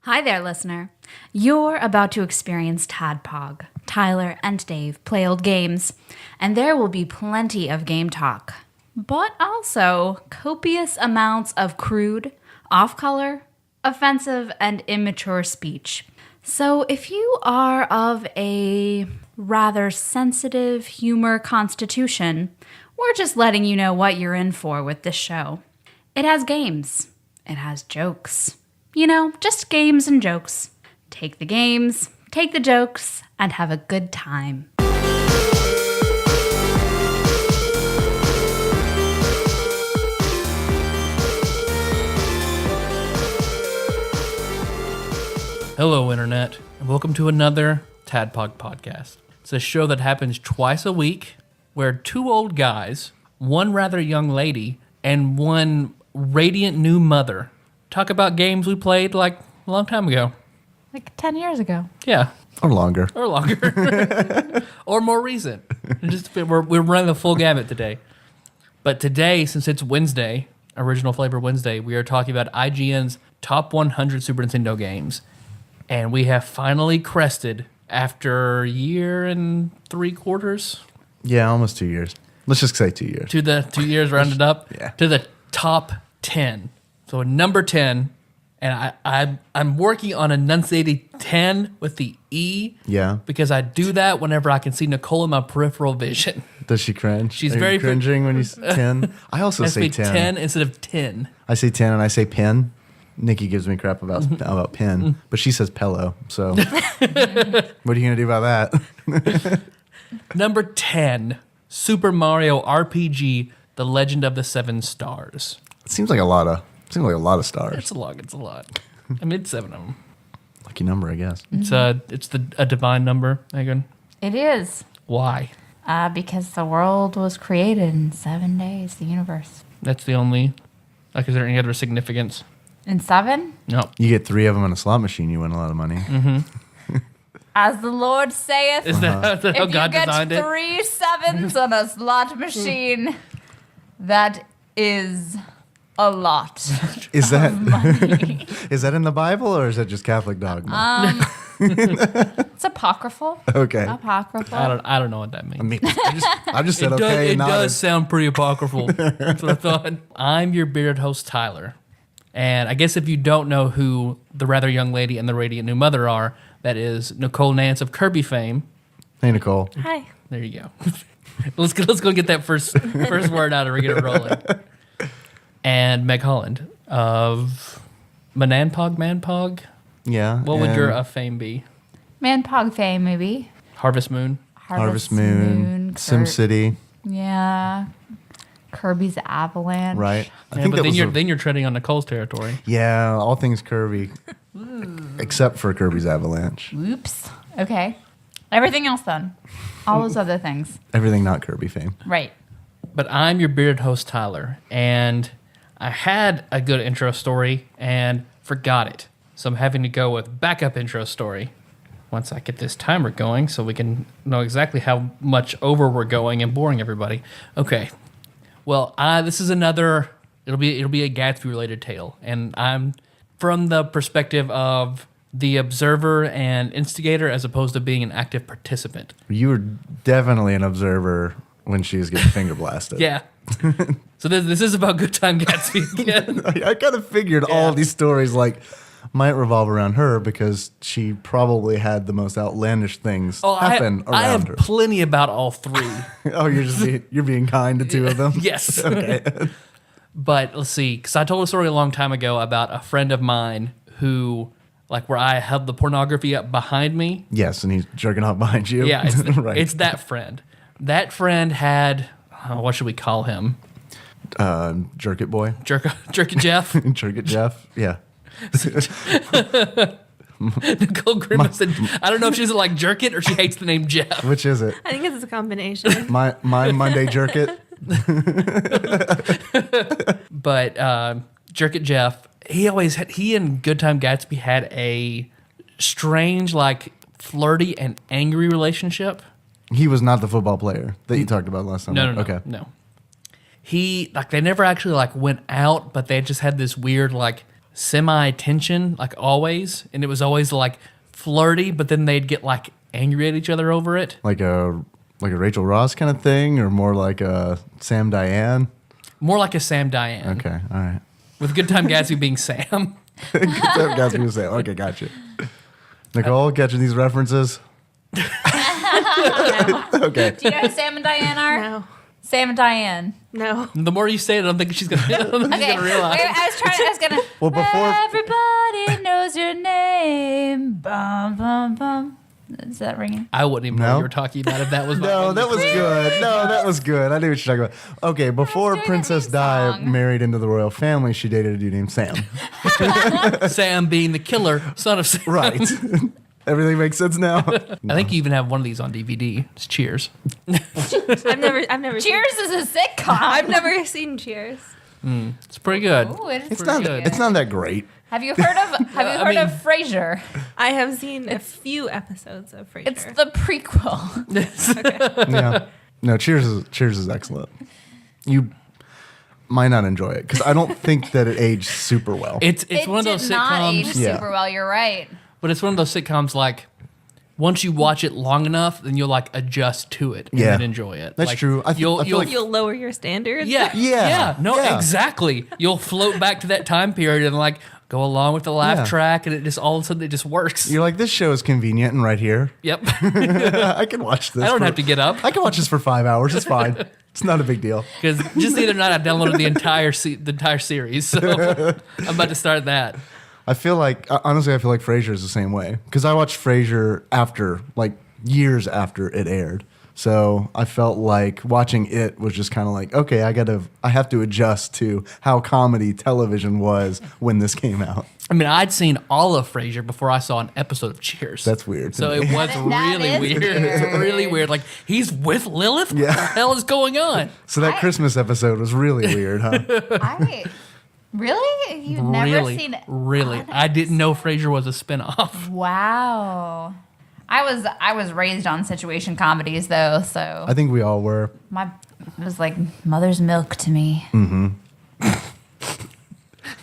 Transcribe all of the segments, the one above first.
Hi there, listener. You're about to experience TADPOG. Tyler and Dave play old games, and there will be plenty of game talk, but also copious amounts of crude, off-color, offensive, and immature speech. So if you are of a rather sensitive humor constitution, we're just letting you know what you're in for with this show. It has games. It has jokes. You know, just games and jokes. Take the games, take the jokes, and have a good time. Hello, Internet, and welcome to another TADPOG podcast. It's a show that happens twice a week where two old guys, one rather young lady, and one radiant new mother talk about games we played like a long time ago. Like 10 years ago. Yeah. Or longer. Or longer. Or more recent. We're running the full gamut today. But today, since it's Wednesday, Original Flavor Wednesday, we are talking about IGN's top 100 Super Nintendo games. And we have finally crested, after a year and 3/4, Yeah, almost 2 years. Let's just say 2 years. to the 2 years rounded up, Yeah. to the top 10. So number 10, and I'm working on enunciating 10 with the E. Yeah. Because I do that whenever I can see Nicole in my peripheral vision. Does she cringe? She's Are you very cringing when you say 10. I also It has to say be 10. 10 instead of 10. I say 10 and I say pin. Nikki gives me crap about pin, but she says pillow. So what are you going to do about that? Number 10, Super Mario RPG, The Legend of the Seven Stars. It seems like a lot of stars. It's a lot. I mean, it's 7 of them. Lucky number, I guess. It's a divine number, Megan. It is. Why? Because the world was created in 7 days, the universe. That's the only, like, is there any other significance? In 7? No. You get 3 of them in a slot machine, you win a lot of money. As the Lord saith, Is that how if God you get designed it? 3 sevens on a slot machine, that is a lot. Is that is that in the Bible or is that just Catholic dogma? It's apocryphal. Okay. Apocryphal. I don't know what that means. I mean, I just said It okay. does nodded. sound pretty apocryphal. That's what I thought. I'm your bearded host, Tyler. And I guess if you don't know who the rather young lady and the radiant new mother are, that is Nicole Nance of Kirby fame. Hey, Nicole. Hi. There you go. Let's go get that first word out and we get it rolling. And Meg Holland of Manpog. Yeah. What would and your fame be? Man-Pog fame, maybe. Harvest Moon. Harvest Moon, SimCity, Yeah. Kirby's Avalanche. right? I Yeah, think but that was then you're treading on Nicole's territory. yeah, all things Kirby, except for Kirby's Avalanche. Whoops. Okay. Everything else then. All those other things. Everything not Kirby fame. Right. But I'm your bearded host, Tyler, and I had a good intro story and forgot it. So I'm having to go with backup intro story once I get this timer going so we can know exactly how much over we're going and boring everybody. Okay. Well, this is another, it'll be a Gatsby-related tale, and I'm from the perspective of the observer and instigator as opposed to being an active participant. You were definitely an observer when she was getting finger blasted. Yeah. So this is about Good Time Gatsby again. I kind of figured all of these stories might revolve around her because she probably had the most outlandish things happen I have around her. plenty about all three. Oh, you're being kind to 2 of them. Yes. Okay. But let's see, because I told a story a long time ago about a friend of mine who, like, where I held the pornography up behind me. Yes, and he's jerking off behind you. Yeah, it's, right. it's that friend. That friend had, what should we call him? Jerk it boy. Jerk it Jeff. Jerk it Jeff. Yeah. Nicole grimaced. I don't know if she's like jerk it or she hates the name Jeff. Which is it? I think it's a combination. My Monday jerk it. But Jerk It Jeff, he and Good Time Gatsby had a strange, like, flirty and angry relationship. He was not the football player that you talked about last time. No. Okay. No. They never actually, like, went out, but they just had this weird, like, semi-tension, like always. And it was always like flirty, but then they'd get like angry at each other over it. Like a Rachel Ross kind of thing, or more like a Sam Diane? More like a Sam Diane. Okay, all right. With Good Time Gatsby being Sam. That's what you say. Okay, gotcha. Nicole, catching these references? Okay. Do you know who Sam and Diane are? No. Sam and Diane. No. The more you say it, I don't think she's gonna, Okay. realize. I was gonna. Well, before Everybody knows your name. Bum bum bum. Is that ringing? I wouldn't even know No? what you were talking about if that was my no, that was good. No, that was good. I knew what you're talking about. Okay, before doing a Princess theme Di song. married into the royal family, she dated a dude named Sam. Sam being the killer son of Sam. Right. Everything makes sense now. I think you even have one of these on DVD. It's Cheers. I've never Cheers is a sitcom. I've never seen Cheers. It's pretty good. Ooh, it is It's pretty not. good. It's not that great. Have you heard of Frasier? I have seen a few episodes of Frasier. It's the prequel. Yeah. No, Cheers is excellent. You might not enjoy it because I don't think that it aged super well. It's It one of those did not age sitcoms, Yeah. super well. You're right. but it's one of those sitcoms like once you watch it long enough, then you'll like adjust to it and Yeah. then enjoy it. That's Like, true. I feel like- You'll lower your standards. yeah, Yeah. no, Yeah. exactly. You'll float back to that time period and like go along with the laugh Yeah. track, and it just all of a sudden it just works. You're like, this show is convenient and right here. Yep. I can watch this. I don't have to get up. I can watch this for 5 hours. It's fine. It's not a big deal. Because just the other night I downloaded the entire series, so I'm about to start that. Honestly, I feel like Frasier is the same way because I watched Frasier after, like, years after it aired. So I felt like watching it was just kind of like, okay, I have to adjust to how comedy television was when this came out. I mean, I'd seen all of Frasier before I saw an episode of Cheers. That's weird to So me. it was That really is weird. weird. It's really weird. Like, he's with Lilith? Yeah. What the hell is going on? So that I- Christmas episode was really weird, huh? Really? You've never really, seen it? really. I didn't know Frasier was a spinoff. Wow. I was raised on situation comedies though, so I think we all were. it was like mother's milk to me.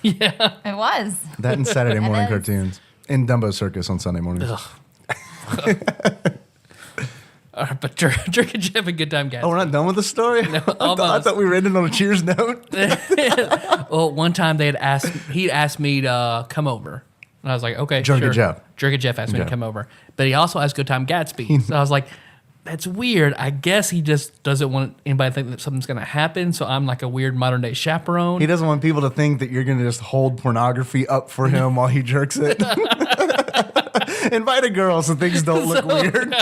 Yeah. It was. That and Saturday morning is. cartoons. And Dumbo Circus on Sunday mornings. But Jerk and Jeff and Good Time Gatsby. Oh, we're not done with the story? I almost. thought we were ending on a cheers note. Well, one time he'd asked me to come over. And I was like, okay, Jerk and sure. Jeff. Jerk and Jeff asked me to Okay. come over. But he also asked Good Time Gatsby. So I was like, that's weird. I guess he just doesn't want anybody to think that something's going to happen. So I'm like a weird modern day chaperone. He doesn't want people to think that you're going to just hold pornography up for him while he jerks it. Invite a girl so things don't look weird.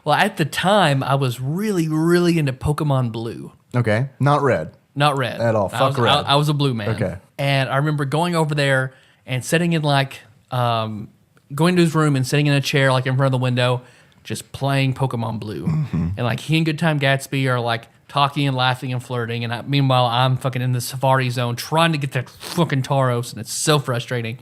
Well, at the time, I was really, really into Pokemon Blue. Okay, not red. Not red. At all. I Fuck was, red. I was a blue man. Okay. And I remember going over there and sitting in like, going to his room and sitting in a chair like in front of the window, just playing Pokemon Blue. Mm-hmm. And like he and Good Time Gatsby are like talking and laughing and flirting. And meanwhile, I'm fucking in the Safari Zone trying to get that fucking Tauros. And it's so frustrating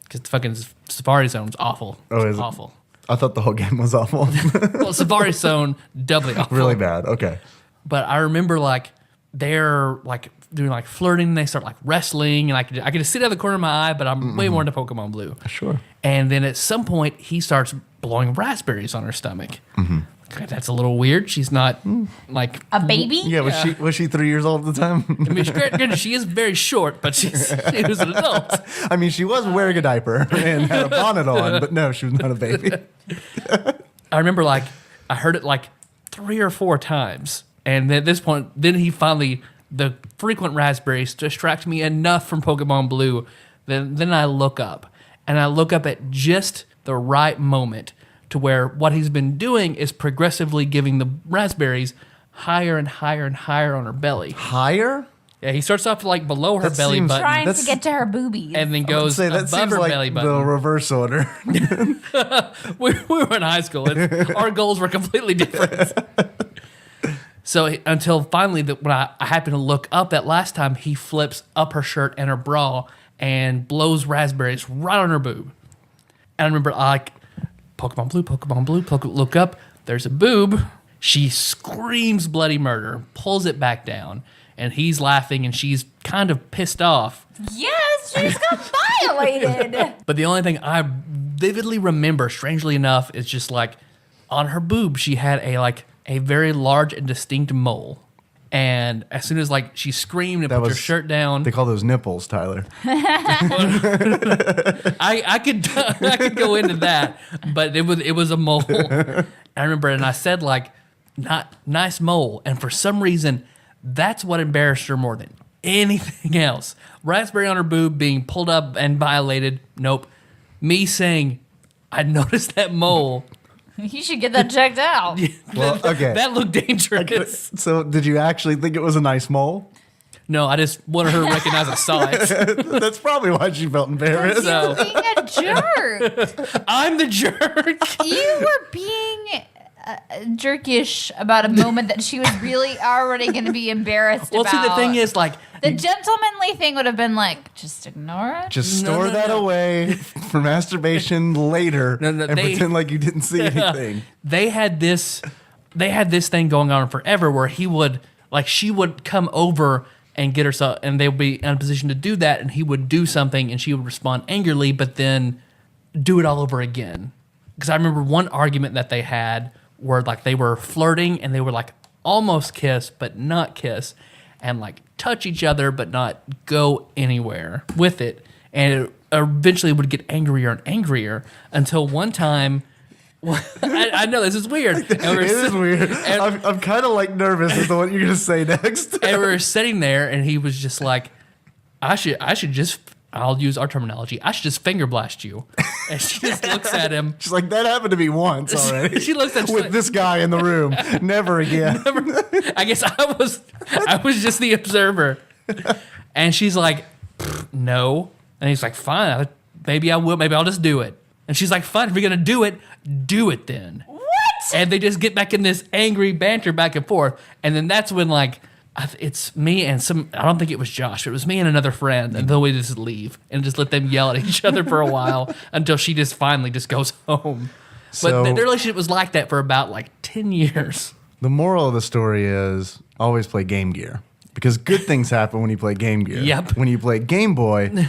because the fucking Safari Zone's awful. Oh, It's is it? awful. I thought the whole game was awful. Well, Safari Zone, doubly awful. Really bad. Okay. But I remember like they're like doing like flirting. And they start like wrestling, and I could just see it out of the corner of my eye. But I'm way more into Pokemon Blue. Sure. And then at some point he starts blowing raspberries on her stomach. Okay, that's a little weird. She's not like A baby? Yeah, was she 3 years old at the time? I mean, granted, she is very short, but she was an adult. I mean, she was wearing a diaper and had a bonnet on, but no, she was not a baby. I remember like I heard it like 3 or 4 times, and at this point, then he finally the frequent raspberries distract me enough from Pokemon Blue. Then I look up, and I look up at just the right moment to where what he's been doing is progressively giving the raspberries higher and higher and higher on her belly. Higher? Yeah, he starts off like below her That belly seems- button, Trying That's- to get to her boobies. and then goes Say that above seems her like belly the button. reverse order. we were in high school. Our goals were completely different. So until finally, when I happened to look up that last time, he flips up her shirt and her bra and blows raspberries right on her boob. And I remember like, Pokemon Blue, look up. There's a boob. She screams bloody murder, pulls it back down. and he's laughing, and she's kind of pissed off. Yes, she just got violated. But the only thing I vividly remember, strangely enough, is just like on her boob, she had a very large and distinct mole. And as soon as like she screamed and put her shirt down, They call those nipples, Tyler. I could go into that, but it was a mole. I remember, and I said like, not nice mole, and for some reason, that's what embarrassed her more than anything else. Raspberry on her boob being pulled up and violated. Nope. Me saying, I noticed that mole. You should get that checked out. Well, okay. That looked dangerous. So did you actually think it was a nice mole? No, I just wanted her to recognize I saw it. That's probably why she felt embarrassed. So Being a jerk. I'm the jerk. You were being jerkish about a moment that she was really already going to be embarrassed Well, about. see, the thing is, like, The gentlemanly thing would have been like, just ignore it. Just No, store no, that no. away for masturbation later No, and pretend like you didn't see anything. They had this thing going on forever where she would come over and get herself, and they would be in a position to do that, and he would do something, and she would respond angrily, but then do it all over again. Because I remember one argument that they had where like they were flirting and they were like almost kiss but not kiss, and like touch each other but not go anywhere with it, and it eventually would get angrier and angrier until one time. I know this is weird. It is weird. I'm kind of like nervous as to what you're gonna say next. And we were sitting there, and he was just like, I should just, I'll use our terminology, I should just finger blast you. And she just looks at him. She's like, that happened to me once already. She looks at with this guy in the room. Never again. I guess I was just the observer. And she's like, no. And he's like, fine, maybe I will, maybe I'll just do it. And she's like, fine, if you're gonna do it then. What? And they just get back in this angry banter back and forth. And then that's when like, it's me and I don't think it was Josh, it was me and another friend. And then we just leave and just let them yell at each other for a while until she just finally just goes home. So- But their relationship was like that for about like 10 years. The moral of the story is always play Game Gear. Because good things happen when you play Game Gear. Yep. When you play Game Boy,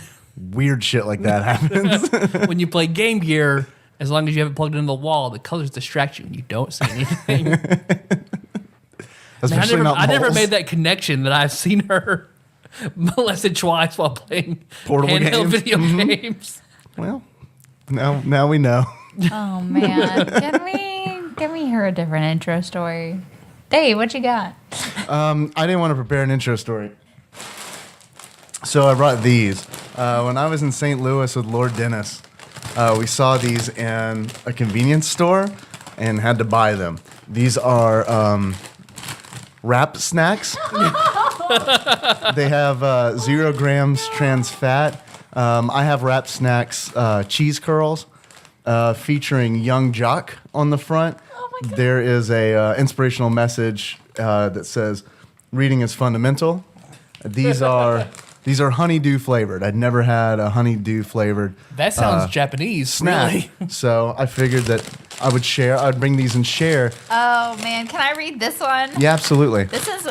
weird shit like that happens. When you play Game Gear, as long as you have it plugged into the wall, the colors distract you and you don't see anything. Especially not I never moles. made that connection that I've seen her molested twice while playing Portable handheld games. video Mhm. games. Well, now we know. Oh man, can we hear a different intro story? Dave, what you got? I didn't want to prepare an intro story. So I brought these. When I was in St. Louis with Lord Dennis, we saw these in a convenience store and had to buy them. These are wrap snacks. They have 0 grams trans fat. I have wrap snacks cheese curls featuring Young Jock on the front. There is a inspirational message that says, "Reading is fundamental." These are honeydew flavored. I'd never had a honeydew flavored That sounds Japanese, snack. really. So I figured that I would share. I'd bring these and share. Oh man, can I read this one? Yeah, absolutely. This is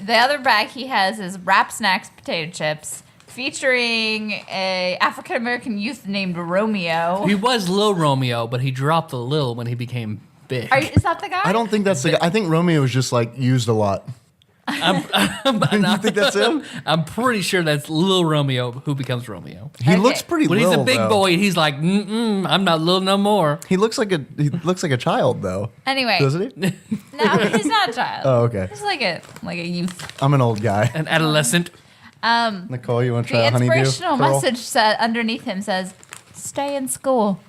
the other bag he has is Wrap Snacks potato chips featuring a African American youth named Romeo. He was Lil Romeo, but he dropped the Lil when he became big. Is that the guy? I don't think that's the guy. I think Romeo was just like used a lot. You think that's him? I'm pretty sure that's Lil Romeo who becomes Romeo. He Okay. looks pretty When little. he's a big though. boy, he's like, I'm not Lil no more. He looks like a child though. Anyway, Doesn't he? no, he's not a child. Oh, okay. He's like a youth. I'm an old guy. An adolescent. Nicole, you want to try The a honeydew? inspirational curl? message said underneath him says, "Stay in school,"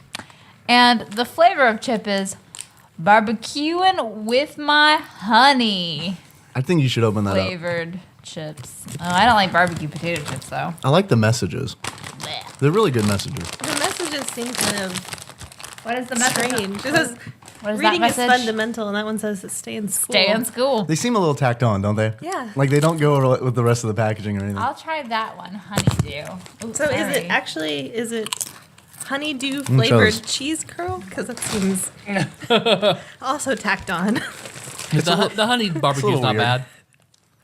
and the flavor of chip is barbecuing with my honey I think you should open that up. flavored chips. Oh, I don't like barbecue potato chips though. I like the messages. Blech. They're really good messages. The messages seem kind of What is the message? strange. It says What is reading that is message? fundamental, and that one says stay in school. Stay in school. They seem a little tacked on, don't they? Yeah. Like they don't go with the rest of the packaging or anything. I'll try that one, honeydew. Ooh, So is it honeydew flavored shows. cheese curl? Because that seems also tacked on. The honey barbecue's little not weird. bad.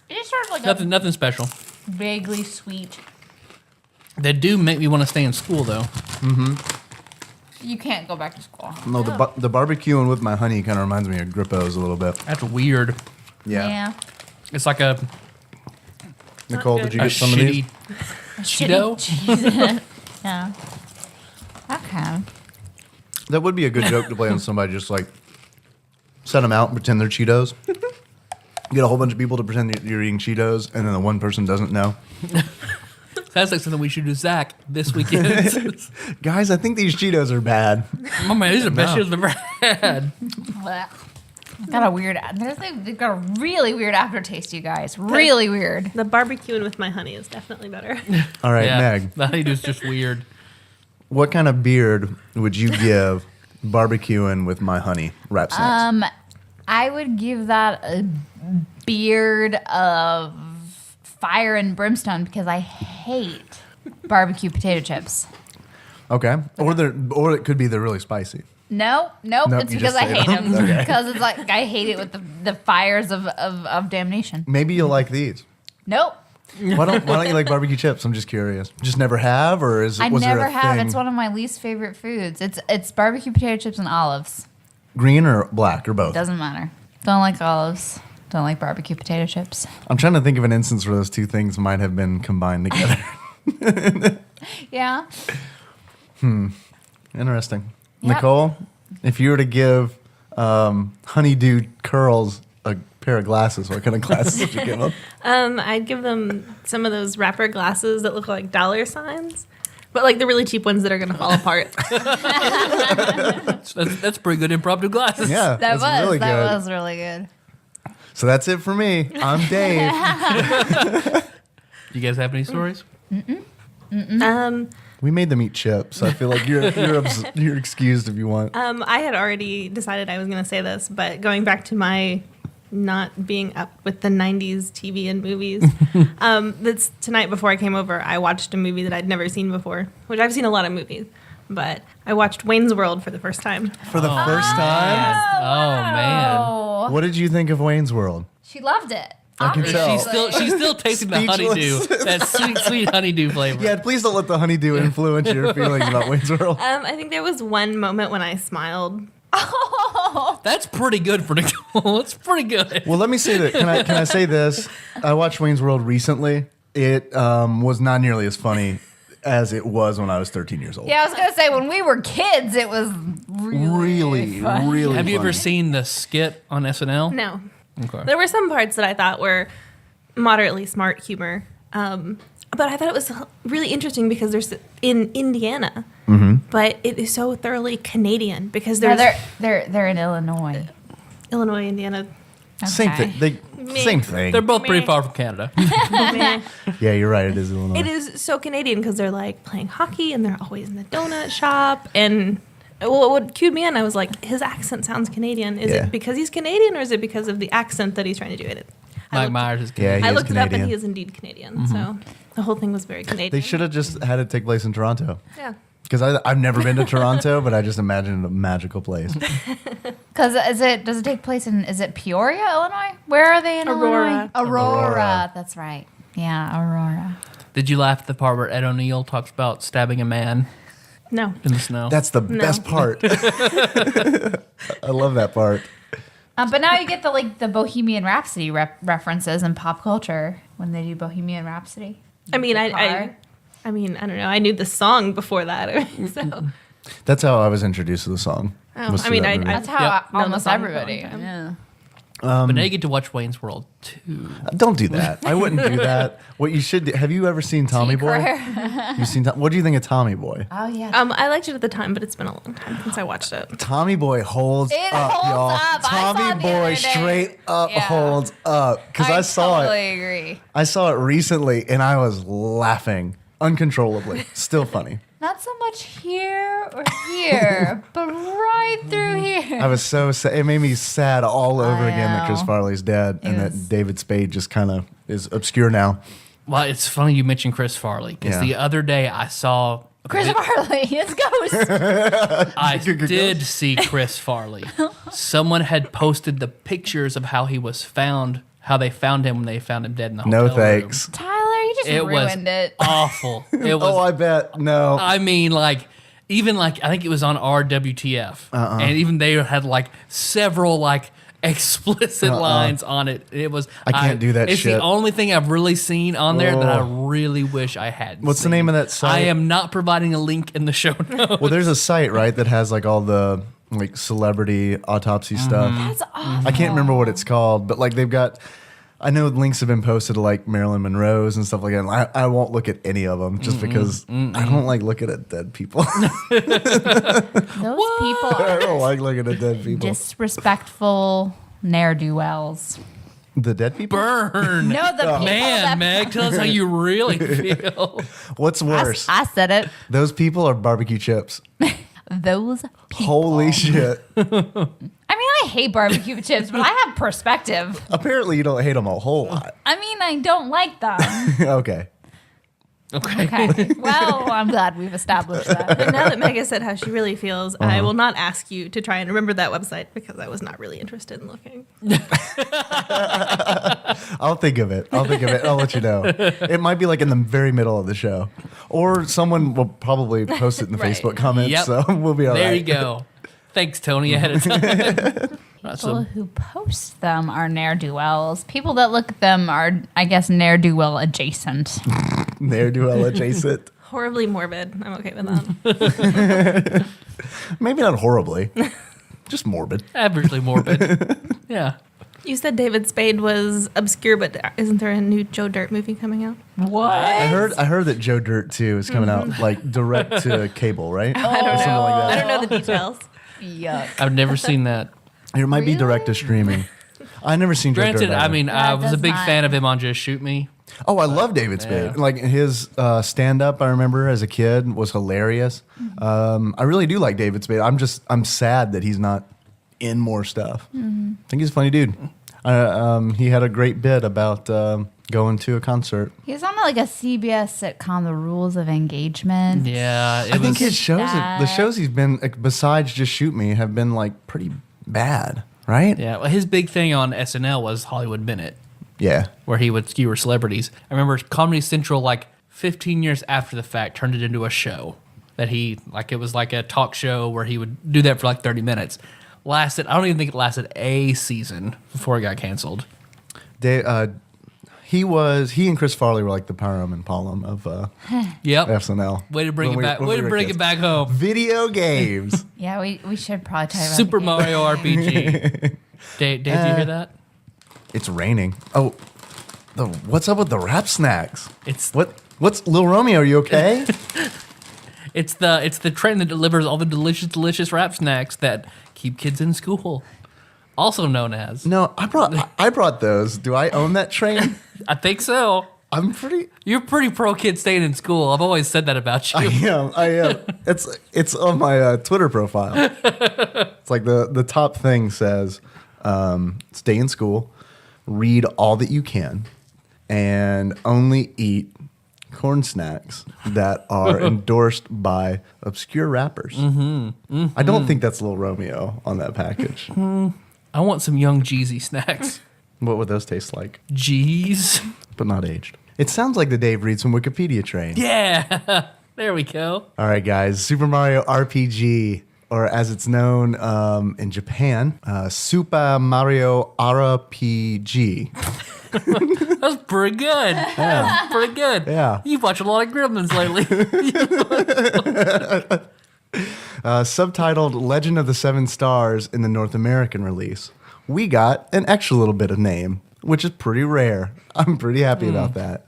It just sort like Nothing special. vaguely sweet. They do make me want to stay in school, though. You can't go back to school. No, the barbecuing with my honey kind of reminds me of Grippo's a little bit. That's weird. Yeah. It's like a Nicole, Not did you a get some of these? shitty Cheeto. Yeah. Okay. That would be a good joke to play on somebody. Just like set them out and pretend they're Cheetos. Get a whole bunch of people to pretend that you're eating Cheetos, and then the one person doesn't know. That's like something we should do, Zach, this weekend. Guys, I think these Cheetos are bad. Oh man, these are the best shit I've ever had. Blech. Got a weird. They've got a really weird aftertaste, you guys. Really weird. The barbecuing with my honey is definitely better. All right, Yeah, Meg, the honeydew's just weird. what kind of beard would you give barbecuing with my honey wrap snacks? I would give that a beard of fire and brimstone because I hate barbecue potato chips. Okay, or it could be they're really spicy. Nope, Nope, it's you because just I say hate them. them. Okay. Because it's like I hate it with the fires of damnation. Maybe you'll like these. Nope, Why don't you like barbecue chips? I'm just curious. Just never have, or I was there never a have. thing? It's one of my least favorite foods. It's barbecue potato chips and olives. Green or black or both? Doesn't matter. Don't like olives. Don't like barbecue potato chips. I'm trying to think of an instance where those two things might have been combined together. Yeah. Interesting. Yep. Nicole, if you were to give honeydew curls a pair of glasses, what kind of glasses would you give them? I'd give them some of those wrapper glasses that look like dollar signs, but like the really cheap ones that are going to fall apart. That's pretty good impromptu glasses. Yeah, That that's really good. was really good. So that's it for me. I'm Dave. You guys have any stories? We made them eat chips. I feel like you're excused if you want. I had already decided I was going to say this, but going back to my not being up with the 90s TV and movies, that's tonight before I came over, I watched a movie that I'd never seen before, which I've seen a lot of movies, but I watched Wayne's World for the first time. For the first time? Oh man. Oh, What did you think of Wayne's World? she loved it. I can tell. She's still tasting the honeydew. That sweet honeydew flavor. Yeah, please don't let the honeydew influence your feelings about Wayne's World. I think there was one moment when I smiled. That's pretty good for Nicole. That's pretty good. Well, let me say that. Can I say this? I watched Wayne's World recently. It was not nearly as funny as it was when I was 13 years old. Yeah, I was gonna say when we were kids, it was really Really Have you ever funny. seen the skit on SNL? No. Okay. There were some parts that I thought were moderately smart humor. But I thought it was really interesting because there's in Indiana, but it is so thoroughly Canadian because Yeah, there's they're in Illinois. Illinois, Indiana. Same Okay. thing. Same thing. They're both pretty Meh. far from Canada. Meh. Yeah, you're right. It is Illinois. It is so Canadian because they're like playing hockey and they're always in the donut shop. And what cued me in, I was like, his accent sounds Canadian. Is Yeah. it because he's Canadian or is it because of the accent that he's trying to do it? Mike Myers is Yeah, Canadian. he I is looked it up and Canadian. he is indeed Canadian. So the whole thing was very Canadian. They should have just had it take place in Toronto. Yeah. Because I've never been to Toronto, but I just imagine it a magical place. Because does it take place in? Is it Peoria, Illinois? Where are they in Aurora. Illinois? Aurora. Aurora. That's right. Yeah, Aurora. Did you laugh at the part where Ed O'Neill talks about stabbing a man No. in the snow? That's the No. best part. I love that part. But now you get the Bohemian Rhapsody references in pop culture when they do Bohemian Rhapsody. I mean, The I don't know. I knew the song before that. So, That's how I was introduced to the song. Oh, was I through mean, that I- movie. That's how Yep. Known the almost song for a long everybody. time. Yeah. But now you get to watch Wayne's World 2. Don't do that. I wouldn't do that. What you should do, have you ever seen Tommy Boy? You've seen what do you think of Tommy Boy? Oh yeah. I liked it at the time, but it's been a long time since I watched it. Tommy Boy holds It up, holds y'all. up. I saw Tommy it the Boy other day. straight up Yeah. holds up. Because I saw totally it. agree. I saw it recently and I was laughing uncontrollably. Still funny. Not so much here or here, but right through here. I was so sad. It made me sad all over I again that Chris know. Farley's dead and was- that David Spade just kind of is obscure now. Well, it's funny you mentioned Chris Farley because Yeah. the other day I saw. Chris Farley, it's Ghost. I did see Chris Farley. Someone had posted the pictures of how he was found, how they found him when they found him dead in the No hotel room. thanks. Tyler, you just ruined it. Awful. It was. Oh, I bet. No. I mean, like, even like, I think it was on RWTF, and even they had like several like explicit lines on it. It was. I can't do that It's shit. the only thing I've really seen on there that I really wish I hadn't. What's the seen. name of that site? I am not providing a link in the show notes. Well, there's a site, right, that has like all the like celebrity autopsy stuff. That's awful. I can't remember what it's called, but like they've got. I know links have been posted to like Marilyn Monroe's and stuff like that. And I won't look at any of them just because I don't like looking at dead people. Those people I are don't like looking at dead people. disrespectful ne'er-do-wells. The dead people? Burn. No, the people Man, that Meg, tell us how you really feel. What's worse? I said it. Those people are barbecue chips. Those people. Holy shit. I mean, I hate barbecue chips, but I have perspective. Apparently you don't hate them a whole lot. I mean, I don't like them. Okay. Okay. Okay. Well, I'm glad we've established that. And now that Mega said how she really feels, I will not ask you to try and remember that website because I was not really interested in looking. I'll think of it. I'll let you know. It might be like in the very middle of the show. Or someone will probably post it in the Right. Facebook comments, Yep. so we'll be all right. There you go. Thanks, Tony, ahead of time. People who post them are ne'er-do-wells. People that look at them are, I guess, ne'er-do-well adjacent. Ne'er-do-well adjacent. Horribly morbid. I'm okay with that. Maybe not horribly. Just morbid. Averagely morbid. Yeah. You said David Spade was obscure, but isn't there a new Joe Dirt movie coming out? What? I heard that Joe Dirt 2 is coming out like direct to cable, right? I don't Or something know. like that. I don't know the details. Yuck. I've never seen that. It might be direct to streaming. I never seen Joe Granted, Dirt. I either. mean, I That was a does big not- fan of him on Just Shoot Me. Oh, I love David Spade. Yeah. Like his stand-up, I remember as a kid was hilarious. I really do like David Spade. I'm sad that he's not in more stuff. I think he's a funny dude. He had a great bit about going to a concert. He was on like a CBS sitcom, The Rules of Engagement. Yeah, I think his was. shows, the shows he's been like, besides Just Shoot Me, have been like pretty bad, right? Yeah, well, his big thing on SNL was Hollywood Minute, Yeah. where he would skewer celebrities. I remember Comedy Central, like 15 years after the fact, turned it into a show that he, like, it was like a talk show where he would do that for like 30 minutes. I don't even think it lasted a season before it got canceled. He and Chris Farley were like the Param and Palom of Yep. SNL. Way to bring When it we- back. when Way we to were bring kids. it back home. Video games. Yeah, we should probably talk about Super the game. Mario RPG. Dave, did you hear that? It's raining. Oh, what's up with the rap snacks? What's Lil Romeo? Are you okay? It's the train that delivers all the delicious rap snacks that keep kids in school. Also known as. No, I brought those. Do I own that train? I think so. You're pretty pro kid staying in school. I've always said that about you. I am. It's on my Twitter profile. It's like the top thing says, stay in school, read all that you can, and only eat corn snacks that are endorsed by obscure rappers. I don't think that's Lil Romeo on that package. I want some Young Jeezy snacks. What would those taste like? Jeez. But not aged. It sounds like the Dave reads from Wikipedia train. Yeah. There we go. All right, guys. Super Mario RPG, or as it's known in Japan, Super Mario RPG. That's pretty good. Yeah. Pretty good. Yeah. You've watched a lot of Gremlins lately. Subtitled Legend of the Seven Stars in the North American release. We got an extra little bit of name, which is pretty rare. I'm pretty happy about that.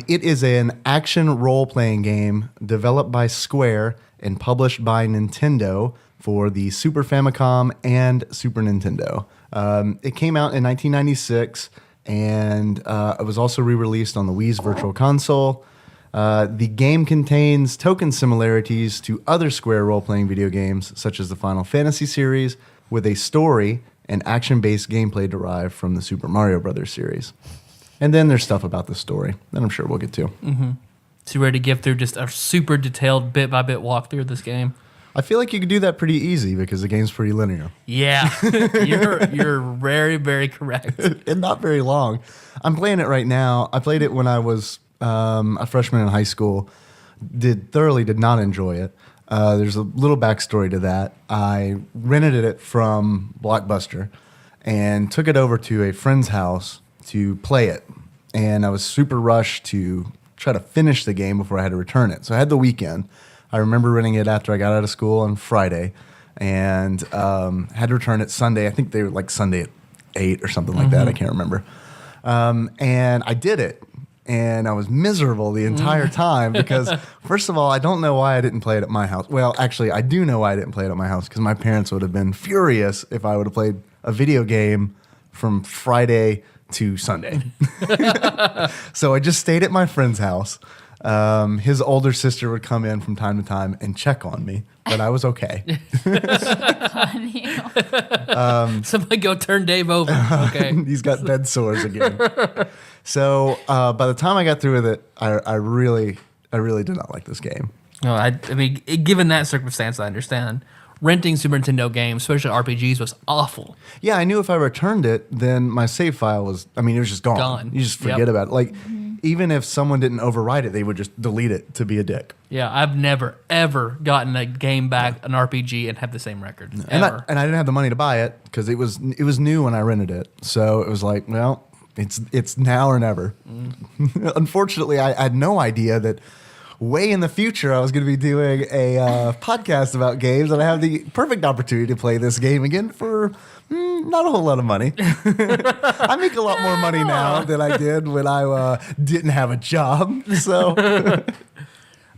It is an action role-playing game developed by Square and published by Nintendo for the Super Famicom and Super Nintendo. It came out in 1996, and it was also re-released on the Wii's Virtual Console. The game contains token similarities to other Square role-playing video games, such as the Final Fantasy series, with a story and action-based gameplay derived from the Super Mario Bros. Series. And then there's stuff about the story that I'm sure we'll get to. So you ready to give through just a super detailed bit-by-bit walkthrough of this game? I feel like you could do that pretty easy because the game's pretty linear Yeah, you're very, very correct. and not very long. I'm playing it right now. I played it when I was a freshman in high school. Did not enjoy it. There's a little backstory to that. I rented it from Blockbuster and took it over to a friend's house to play it. And I was super rushed to try to finish the game before I had to return it. So I had the weekend. I remember renting it after I got out of school on Friday and had to return it Sunday. I think they were like Sunday at 8 or something like that. I can't remember. And I did it. And I was miserable the entire time because, first of all, I don't know why I didn't play it at my house. Well, actually, I do know why I didn't play it at my house because my parents would have been furious if I would have played a video game from Friday to Sunday. So I just stayed at my friend's house. His older sister would come in from time to time and check on me, but I was okay. Somebody go turn Dave over. Okay. He's got bed sores again. So by the time I got through with it, I really did not like this game. No, I mean, given that circumstance, I understand. Renting Super Nintendo games, especially RPGs, was awful. Yeah, I knew if I returned it, then my save file was, it was just gone. You just forget about it. Like, even if someone didn't overwrite it, they would just delete it to be a dick. Yeah, I've never, ever gotten a game back, an RPG, and have the same record. And Ever. I didn't have the money to buy it because it was new when I rented it. So it was like, well, it's now or never. Unfortunately, I had no idea that way in the future I was going to be doing a podcast about games, and I have the perfect opportunity to play this game again for not a whole lot of money. I make a lot more money now than I did when I didn't have a job. So,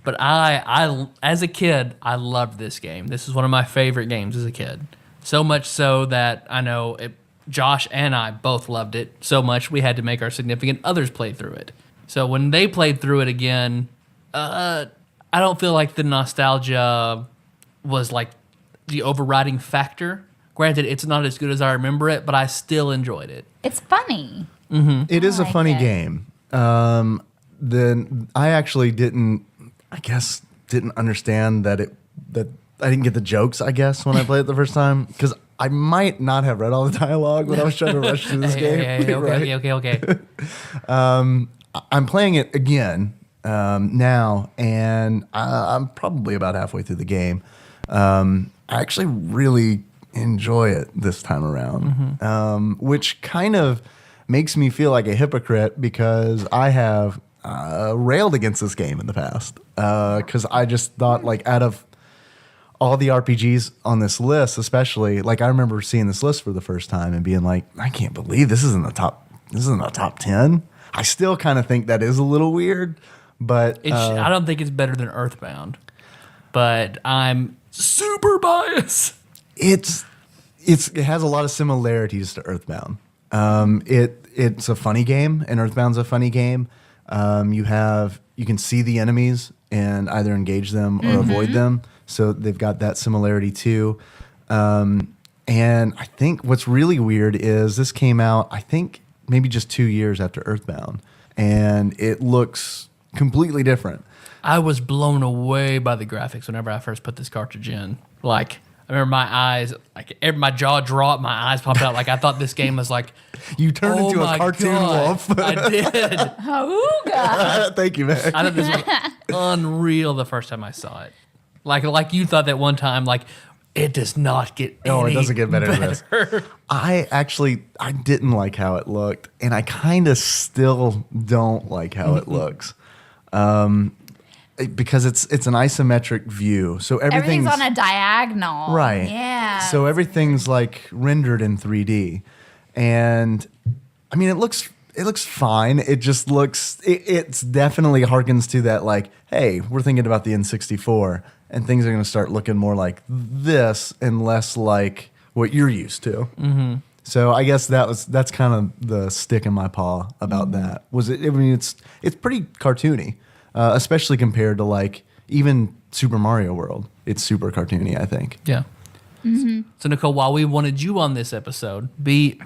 But I, as a kid, I loved this game. This is one of my favorite games as a kid. So much so that I know Josh and I both loved it so much we had to make our significant others play through it. So when they played through it again, I don't feel like the nostalgia was like the overriding factor. Granted, it's not as good as I remember it, but I still enjoyed it. It's funny. it is a like funny it. game. Then I actually didn't understand that I didn't get the jokes, I guess, when I played it the first time because I might not have read all the dialogue when I was trying to rush through this game. Okay. I'm playing it again now, and I'm probably about halfway through the game. I actually really enjoy it this time around, which kind of makes me feel like a hypocrite because I have railed against this game in the past because I just thought, like, out of all the RPGs on this list, especially, like, I remember seeing this list for the first time and being like, I can't believe this isn't the top 10. I still kind of think that is a little weird, but I don't think it's better than Earthbound, but I'm super biased. it has a lot of similarities to Earthbound. It's a funny game, and Earthbound's a funny game. You can see the enemies and either engage them or avoid them. So they've got that similarity too. And I think what's really weird is this came out, I think, maybe just 2 years after Earthbound, and it looks completely different. I was blown away by the graphics whenever I first put this cartridge in. Like, I remember my eyes, my jaw dropped, my eyes popped out. Like, I thought this game was like, You turned into a cartoon wolf. I did. Ooga. Thank you, man. I thought this was unreal the first time I saw it. Like you thought that one time, like, it does not get No, any it doesn't get better than this. I didn't like how it looked, and I kind of still don't like how it looks. Because it's an isometric view. So Everything's on a diagonal. right. Yeah. So everything's like rendered in 3D. And I mean, it looks fine. It just looks it's definitely harkens to that, like, hey, we're thinking about the N64 and things are going to start looking more like this and less like what you're used to. Mm-hmm. So I guess that's kind of the stick in my paw about that. It's pretty cartoony, especially compared to, like, even Super Mario World. It's super cartoony, I think. Yeah. So Nicole, while we wanted you on this episode, be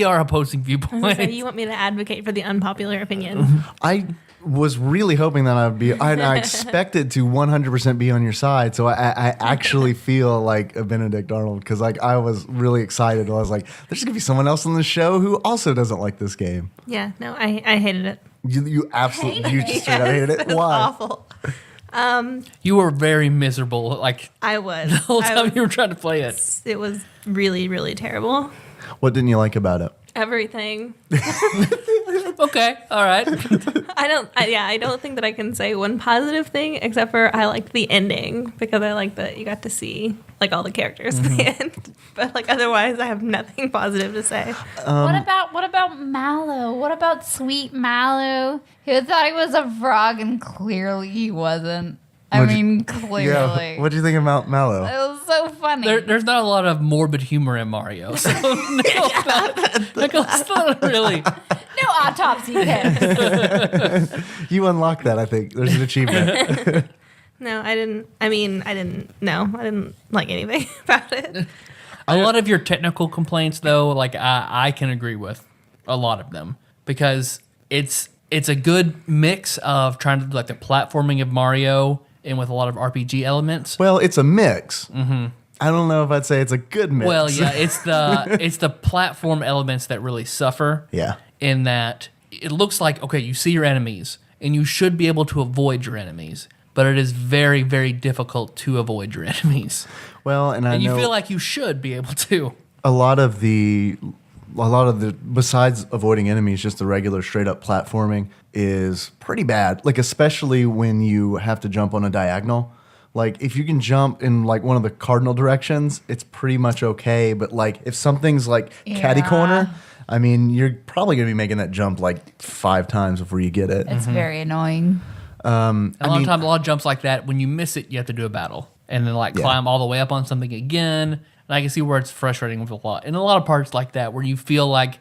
our opposing viewpoint. So you want me to advocate for the unpopular opinion? was really hoping that I expected to 100% be on your side. So I actually feel like a Benedict Arnold because like I was really excited. I was like, there's gonna be someone else on the show who also doesn't like this game. Yeah, no, I hated it. You absolutely you just straight up hated it. It was Why? awful. You were very miserable. Like I was. the whole time you were trying to play it. It was really, really terrible. What didn't you like about it? Everything. Okay, all right. I don't think that I can say one positive thing except for I liked the ending because I liked that you got to see like all the characters at the end. But like otherwise, I have nothing positive to say. What about Mallow? What about sweet Mallow? Who thought he was a frog and clearly he wasn't. Clearly. Yeah. What do you think about Mallow? It was so funny. There's not a lot of morbid humor in Mario, so Nicole's not really. No autopsy test. You unlocked that. I think there's an achievement. No, I didn't. I didn't like anything about it. A lot of your technical complaints, though, like I can agree with a lot of them because it's a good mix of trying to do like the platforming of Mario and with a lot of RPG elements. Well, it's a mix. Mm-hmm. I don't know if I'd say it's a good mix. Well, yeah, it's the platform elements that really suffer. Yeah. In that it looks like, okay, you see your enemies and you should be able to avoid your enemies, but it is very, very difficult to avoid your enemies. Well, and you know feel like you should be able to. a lot of the besides avoiding enemies, just the regular straight up platforming is pretty bad. Like especially when you have to jump on a diagonal. Like if you can jump in like one of the cardinal directions, it's pretty much okay. But like if something's like catty corner, I mean, you're probably gonna be making that jump like 5 times before you get it. It's very annoying. A lot of jumps like that, when you miss it, you have to do a battle and then like climb all the way up on something again. And I can see where it's frustrating with a lot. And a lot of parts like that where you feel like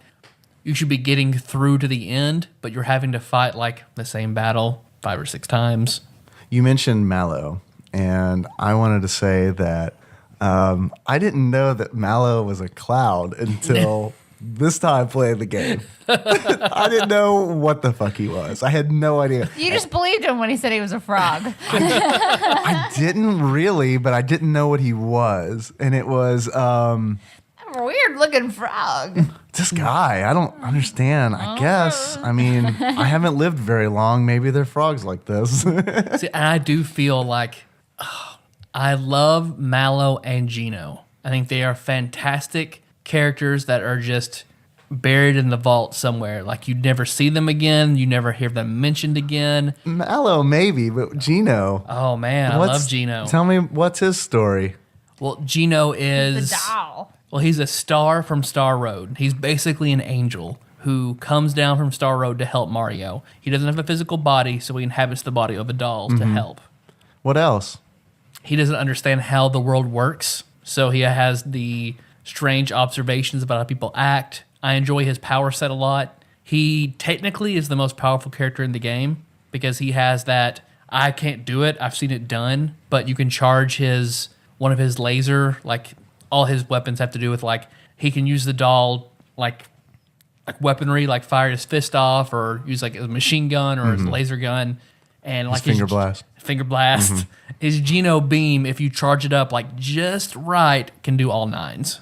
you should be getting through to the end, but you're having to fight like the same battle 5 or 6 times. You mentioned Mallow, and I wanted to say that I didn't know that Mallow was a cloud until this time playing the game. I didn't know what the fuck he was. I had no idea. You just believed him when he said he was a frog. I didn't really, but I didn't know what he was. And it was A weird looking frog. this guy. I don't understand. I guess. I mean, I haven't lived very long. Maybe they're frogs like this. See, and I do feel like I love Mallow and Gino. I think they are fantastic characters that are just buried in the vault somewhere. Like you never see them again. You never hear them mentioned again. Mallow, maybe, but Gino. Oh, man, I love Gino. Tell me, what's his story? Well, Gino is... The doll. Well, he's a star from Star Road. He's basically an angel who comes down from Star Road to help Mario. He doesn't have a physical body, so he inhabits the body of a doll to help. What else? He doesn't understand how the world works, so he has the strange observations about how people act. I enjoy his power set a lot. He technically is the most powerful character in the game because he has that, I can't do it, I've seen it done, but you can charge one of his laser, like all his weapons have to do with like, he can use the doll like weaponry, like fire his fist off or use like a machine gun or his laser gun. And like finger blast. Finger blast. His Geno beam, if you charge it up like just right, can do all 9s.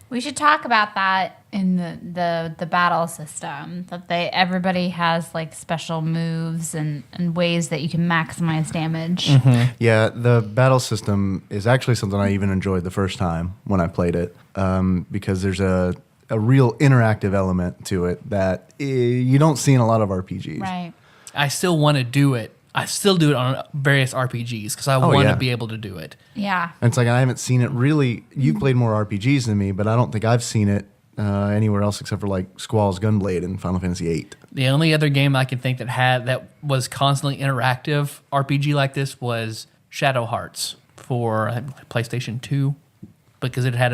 We should talk about that in the battle system. That everybody has like special moves and ways that you can maximize damage. Yeah, the battle system is actually something I even enjoyed the first time when I played it because there's a real interactive element to it that you don't see in a lot of RPGs. Right. I still want to do it. I still do it on various RPGs because I want to be able to do it. Yeah. And it's like I haven't seen it really. You've played more RPGs than me, but I don't think I've seen it anywhere else except for like Squall's Gunblade in Final Fantasy VIII. The only other game I can think that was constantly interactive RPG like this was Shadow Hearts for I think, PlayStation 2 because it had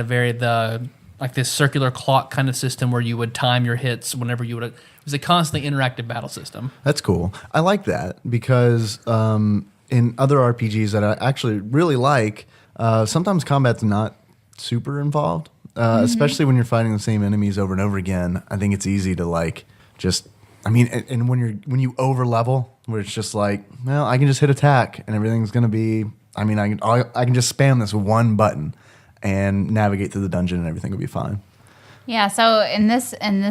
this circular clock kind of system where you would time your hits whenever you would. It was a constantly interactive battle system. That's cool. I like that because in other RPGs that I actually really like, sometimes combat's not super involved, especially when you're fighting the same enemies over and over again. I think it's easy to like just I mean, and when you over level, where it's just like, well, I can just hit attack and everything's gonna be. I mean, I can just spam this one button and navigate through the dungeon and everything will be fine. Yeah, so in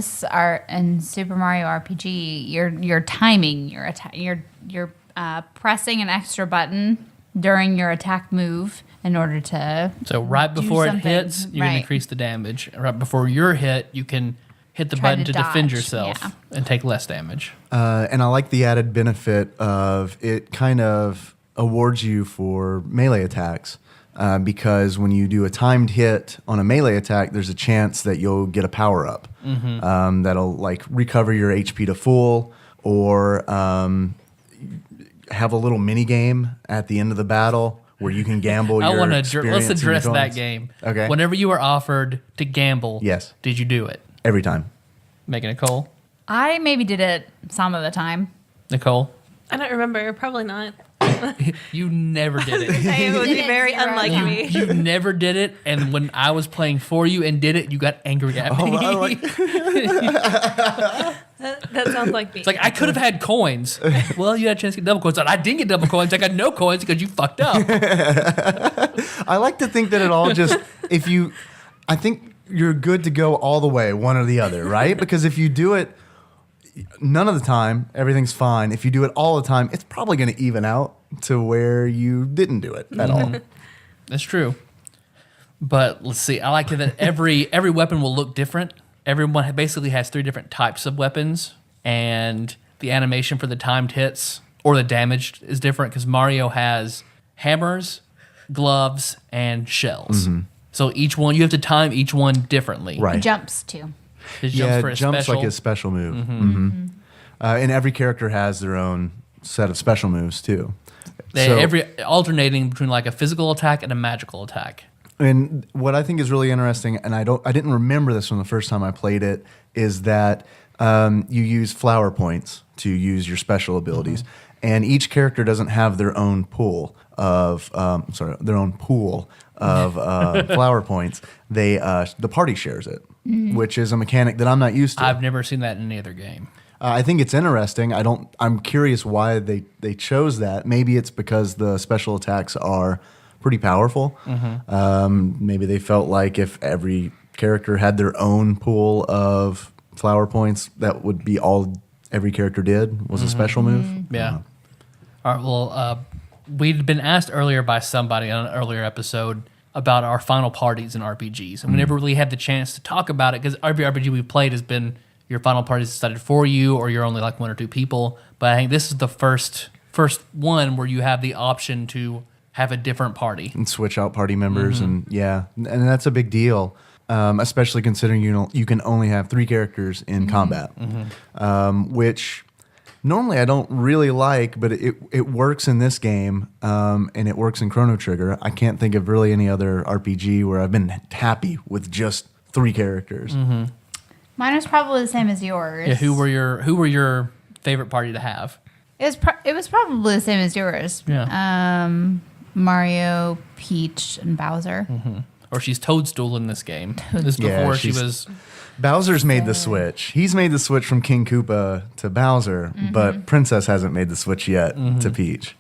Super Mario RPG, you're timing your attack. You're pressing an extra button during your attack move in order to. So right before it something. hits, you can Right. increase the damage. Right before your hit, you can hit the Try button to to defend dodge, yourself yeah. and take less damage. And I like the added benefit of it kind of awards you for melee attacks. Because when you do a timed hit on a melee attack, there's a chance that you'll get a power up that'll like recover your HP to full, or have a little mini game at the end of the battle where you can gamble. I your want to experience let's and your address that coins. game. Okay. Whenever you were offered to gamble, Yes. did you do it? Every time. Megan, Nicole, I maybe did it some of the time. Nicole, I don't remember. Probably not. you never did it. It would be Did it very zero unlike times. me. You never did it, and when I was playing for you and did it, you got angry at me. That sounds like me. It's like I could have had coins. Well, you had a chance to get double coins. I didn't get double coins. I got no coins because you fucked up. I like to think that it all just, I think you're good to go all the way, one or the other, right? Because if you do it none of the time, everything's fine. If you do it all the time, it's probably going to even out to where you didn't do it at all. That's true. But let's see. I like it that every weapon will look different. Everyone basically has 3 different types of weapons, and the animation for the timed hits or the damage is different because Mario has hammers, gloves, and shells. So each one, you have to time each one differently. Right. Jumps too. His Yeah, jumps for a jumps special. like his special move. And every character has their own set of special moves too. Every alternating between like a physical attack and a magical attack. And what I think is really interesting, and I didn't remember this from the first time I played it, is that you use flower points to use your special abilities, and each character doesn't have their own pool of flower points. The party shares it, which is a mechanic that I'm not used to. I've never seen that in any other game. I think it's interesting. I'm curious why they chose that. Maybe it's because the special attacks are pretty powerful. Maybe they felt like if every character had their own pool of flower points, that would be all every character did was a special move. Yeah. All right. Well, we'd been asked earlier by somebody on an earlier episode about our final parties in RPGs, and we never really had the chance to talk about it because every RPG we played has been your final parties decided for you, or you're only like 1 or 2 people. But I think this is the first one where you have the option to have a different party. And switch out party members, and that's a big deal, especially considering you can only have 3 characters in combat, which normally I don't really like, but it works in this game, and it works in Chrono Trigger. I can't think of really any other RPG where I've been happy with just 3 characters. Mine was probably the same as yours. Yeah. Who were your favorite party to have? It was probably the same as yours. Yeah. Mario, Peach, and Bowser. Or she's Toadstool in this game. This is Yeah, before she she's- was. Bowser's made the switch. He's made the switch from King Koopa to Bowser, but Princess hasn't made the switch yet to Peach.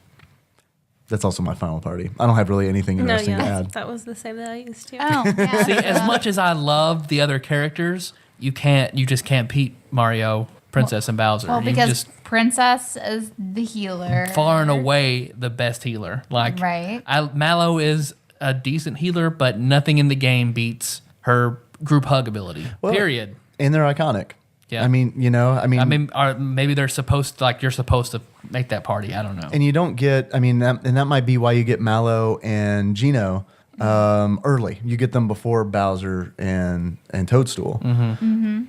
That's also my final party. I don't have really anything No, interesting to yeah, add. that was the same that I used to. Oh, yeah. See, as much as I love the other characters, you just can't beat Mario, Princess, and Bowser. Well, You because just Princess is the healer. far and away the best healer. Like Right. Mallow is a decent healer, but nothing in the game beats her group hug ability. Well, Period. And they're iconic. Yeah. I mean, Maybe they're supposed to, like, you're supposed to make that party. I don't know. and you don't get, that might be why you get Mallow and Geno early. You get them before Bowser and Toadstool.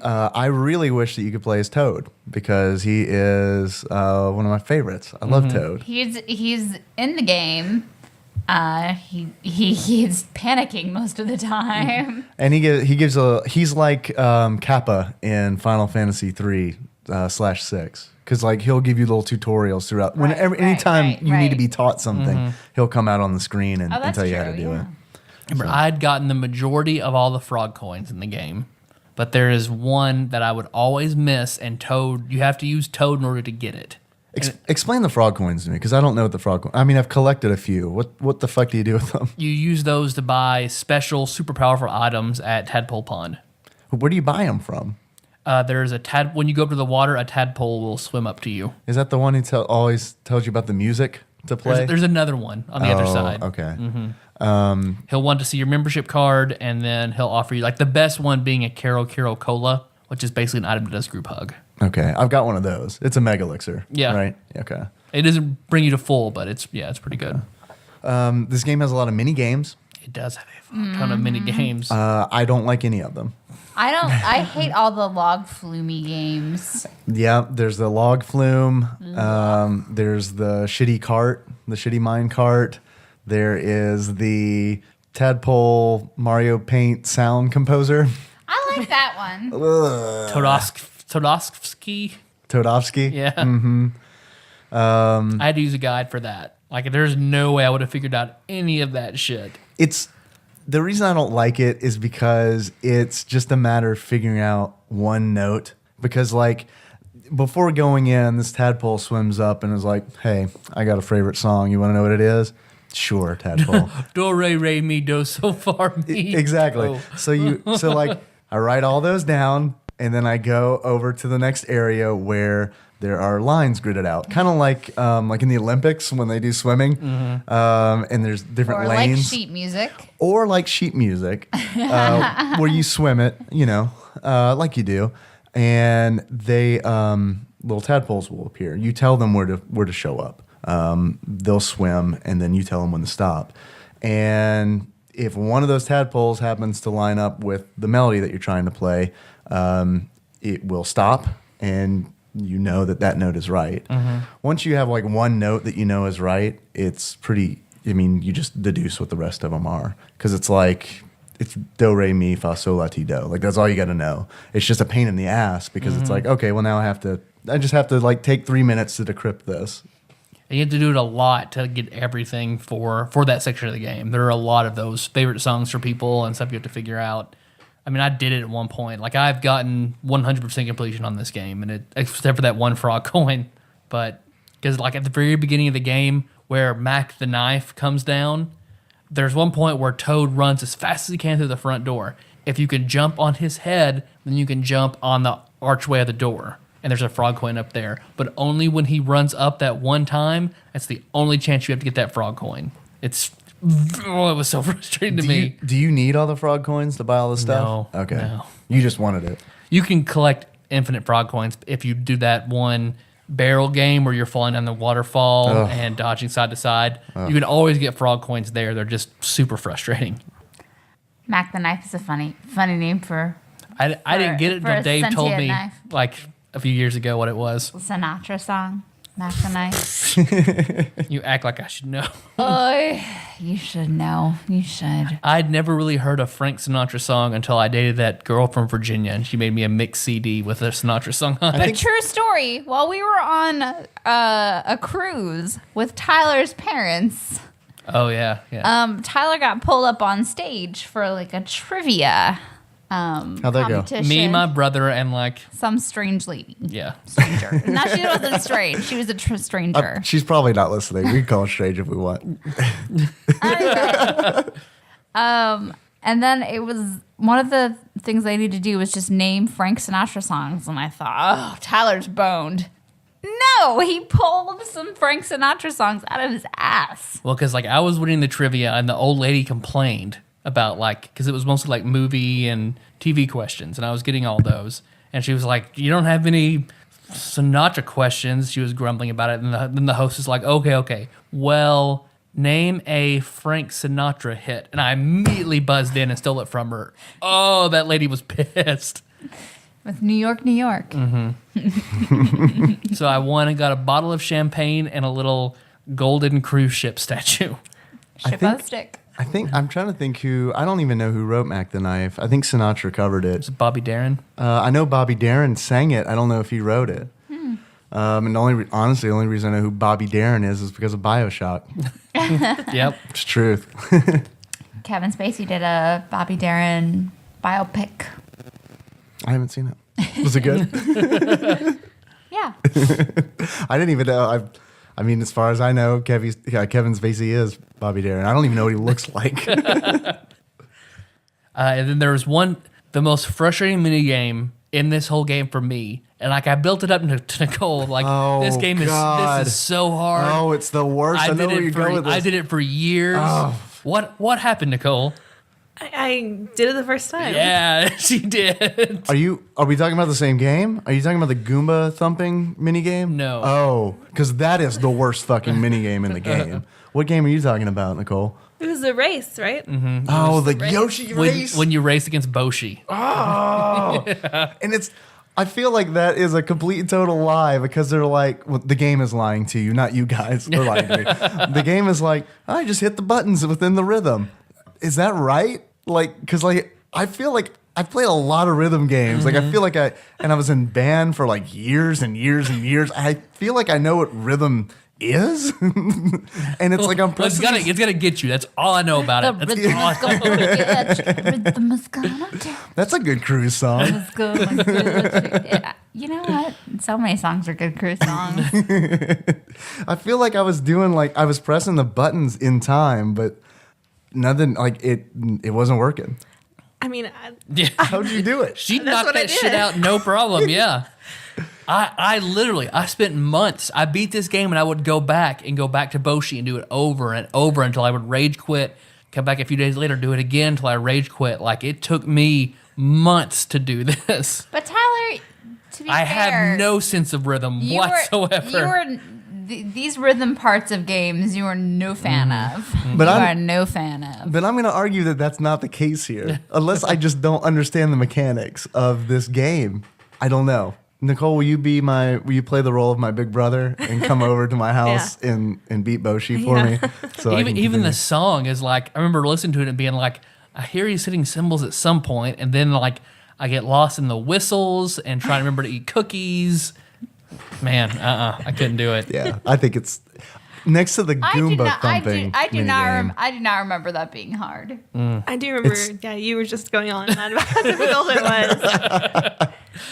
I really wish that you could play as Toad because he is one of my favorites. I love Toad. He's in the game. He's panicking most of the time. And he's like Kappa in Final Fantasy 3/6 because like he'll give you little tutorials throughout. Anytime you need to be taught something, he'll come out on the screen and tell you how to do it. Remember, I'd gotten the majority of all the frog coins in the game but there is one that I would always miss, and Toad, you have to use Toad in order to get it. Explain the frog coins to me, because I don't know what the frog coins. I mean, I've collected a few. What the fuck do you do with them? You use those to buy special, super powerful items at Tadpole Pond. Where do you buy them from? There's when you go up to the water, a tadpole will swim up to you. Is that the one who always tells you about the music to play? There's another one on the other side. Okay. He'll want to see your membership card, and then he'll offer you, like, the best one being a Kero Cola, which is basically an item that does group hug. Okay, I've got one of those. It's a Mega Elixir. Yeah. Right? Okay. It doesn't bring you to full, but it's pretty good. This game has a lot of mini games. It does have a ton of mini games. I don't like any of them. I hate all the log flumy games. Yeah, there's the log flume. There's the shitty cart, the shitty mine cart. There is the Tadpole Mario Paint sound composer. I like that one. Todosky. Todovsky. Yeah. Mm-hmm. I had to use a guide for that. Like, there's no way I would have figured out any of that shit. It's the reason I don't like it is because it's just a matter of figuring out one note. Because, like, before going in, this tadpole swims up and is like, "Hey, I got a favorite song. You want to know what it is?" Sure, tadpole. Do re mi do so far mi. Exactly. Oh. So like I write all those down, and then I go over to the next area where there are lines gridded out, kind of like in the Olympics when they do swimming, and there's different Or lanes, like sheet music. or like sheet music, where you swim it, like you do, and they little tadpoles will appear. You tell them where to show up. They'll swim, and then you tell them when to stop. And if one of those tadpoles happens to line up with the melody that you're trying to play, it will stop, and you know that note is right. Once you have like one note that you know is right, it's pretty. I mean, you just deduce what the rest of them are, because it's do re mi fa sol la ti do. Like, that's all you got to know. It's just a pain in the ass, because it's like, okay, well, now I just have to like take 3 minutes to decrypt this. And you have to do it a lot to get everything for that section of the game. There are a lot of those favorite songs for people and stuff you have to figure out. I mean, I did it at one point. Like, I've gotten 100% completion on this game, and except for that one frog coin. But because, like, at the very beginning of the game, where Mac the Knife comes down, there's one point where Toad runs as fast as he can through the front door. If you can jump on his head, then you can jump on the archway of the door. And there's a frog coin up there. But only when he runs up that one time, that's the only chance you have to get that frog coin. It was so frustrating to me. Do you need all the frog coins to buy all the stuff? No. Okay. No. You just wanted it. You can collect infinite frog coins if you do that one barrel game where you're falling down the waterfall and dodging side to side. You can always get frog coins there. They're just super frustrating. Mac the Knife is a funny name for. I didn't get it for until a Dave told sentient me, knife. like, a few years ago what it was. Sinatra song, Mac the Knife. You act like I should know. Oh, you should know. You should. I'd never really heard a Frank Sinatra song until I dated that girl from Virginia, and she made me a mixed CD with a Sinatra song on A it. true story. While we were on a cruise with Tyler's parents, Oh, yeah. Tyler got pulled up on stage for like a trivia How'd that go? competition. Me, my brother, and, like, some strange lady. yeah. Stranger. No, she wasn't strange. She was a stranger. She's probably not listening. We can call her strange if we want. And then it was one of the things they needed to do was just name Frank Sinatra songs, and I thought, oh, Tyler's boned. No, he pulled some Frank Sinatra songs out of his ass. Well, because, like, I was winning the trivia, and the old lady complained about, like, because it was mostly, like, movie and TV questions, and I was getting all those. And she was like, you don't have any Sinatra questions. She was grumbling about it, and then the host is like, okay. Well, name a Frank Sinatra hit. And I immediately buzzed in and stole it from her. Oh, that lady was pissed. With New York, New York. So I won and got a bottle of champagne and a little golden cruise ship statue. Shippo stick. I'm trying to think I don't even know who wrote Mac the Knife. I think Sinatra covered it. It's Bobby Darin. I know Bobby Darin sang it. I don't know if he wrote it. And honestly, the only reason I know who Bobby Darin is because of BioShock. Yep. It's truth. Kevin Spacey did a Bobby Darin biopic. I haven't seen it. Was it good? Yeah. I didn't even know. I mean, as far as I know, Kevin Spacey is Bobby Darin. I don't even know what he looks like. And then there was the most frustrating mini game in this whole game for me. And like I built it up to Nicole, like this game this is so hard. Oh, it's the worst. I know where you're going with this. I did it for years. Oh. What happened, Nicole? I did it the first time. Yeah, she did. Are we talking about the same game? Are you talking about the Goomba thumping mini game? No. Oh, because that is the worst fucking mini game in the game. What game are you talking about, Nicole? It was a race, right? Mm-hmm. Oh, the Yoshi race. When you race against Boshi. Oh, and I feel like that is a complete and total lie because they're like, well, the game is lying to you, not you guys are lying to me. The game is like, I just hit the buttons within the rhythm. Is that right? Like, because like I feel like I played a lot of rhythm games. Like I feel like I was in band for like years and years and years. I feel like I know what rhythm is, and it's like I'm pressing. It's gonna get you. That's all I know about it. That's Rhythm all is gonna get you. Rhythm is gonna get you. That's a good cruise song. It's gonna get you. You know what? So many songs are good cruise songs. I feel like I was doing like I was pressing the buttons in time, but nothing like it wasn't working. I mean, Yeah. How'd you do it? She That's knocked what I that shit did. out, no problem. Yeah. I literally spent months. I beat this game and I would go back to Boshi and do it over and over until I would rage quit. Come back a few days later, do it again until I rage quit. Like it took me months to do this. But Tyler, to be I fair, have no sense of rhythm whatsoever. These rhythm parts of games you are no fan of. But you I'm- are no fan of. But I'm going to argue that that's not the case here, unless I just don't understand the mechanics of this game. I don't know. Nicole, will you play the role of my big brother and come over to my house and beat Boshi for me? So I can even continue? the song is like, I remember listening to it and being like, I hear he's hitting cymbals at some point, and then like I get lost in the whistles and trying to remember to eat cookies. Man, I couldn't do it. Yeah, I think it's next to the Goomba thumping. I do not minigame. remember that being hard. I do remember. Yeah, you were just going on and on about how difficult it was.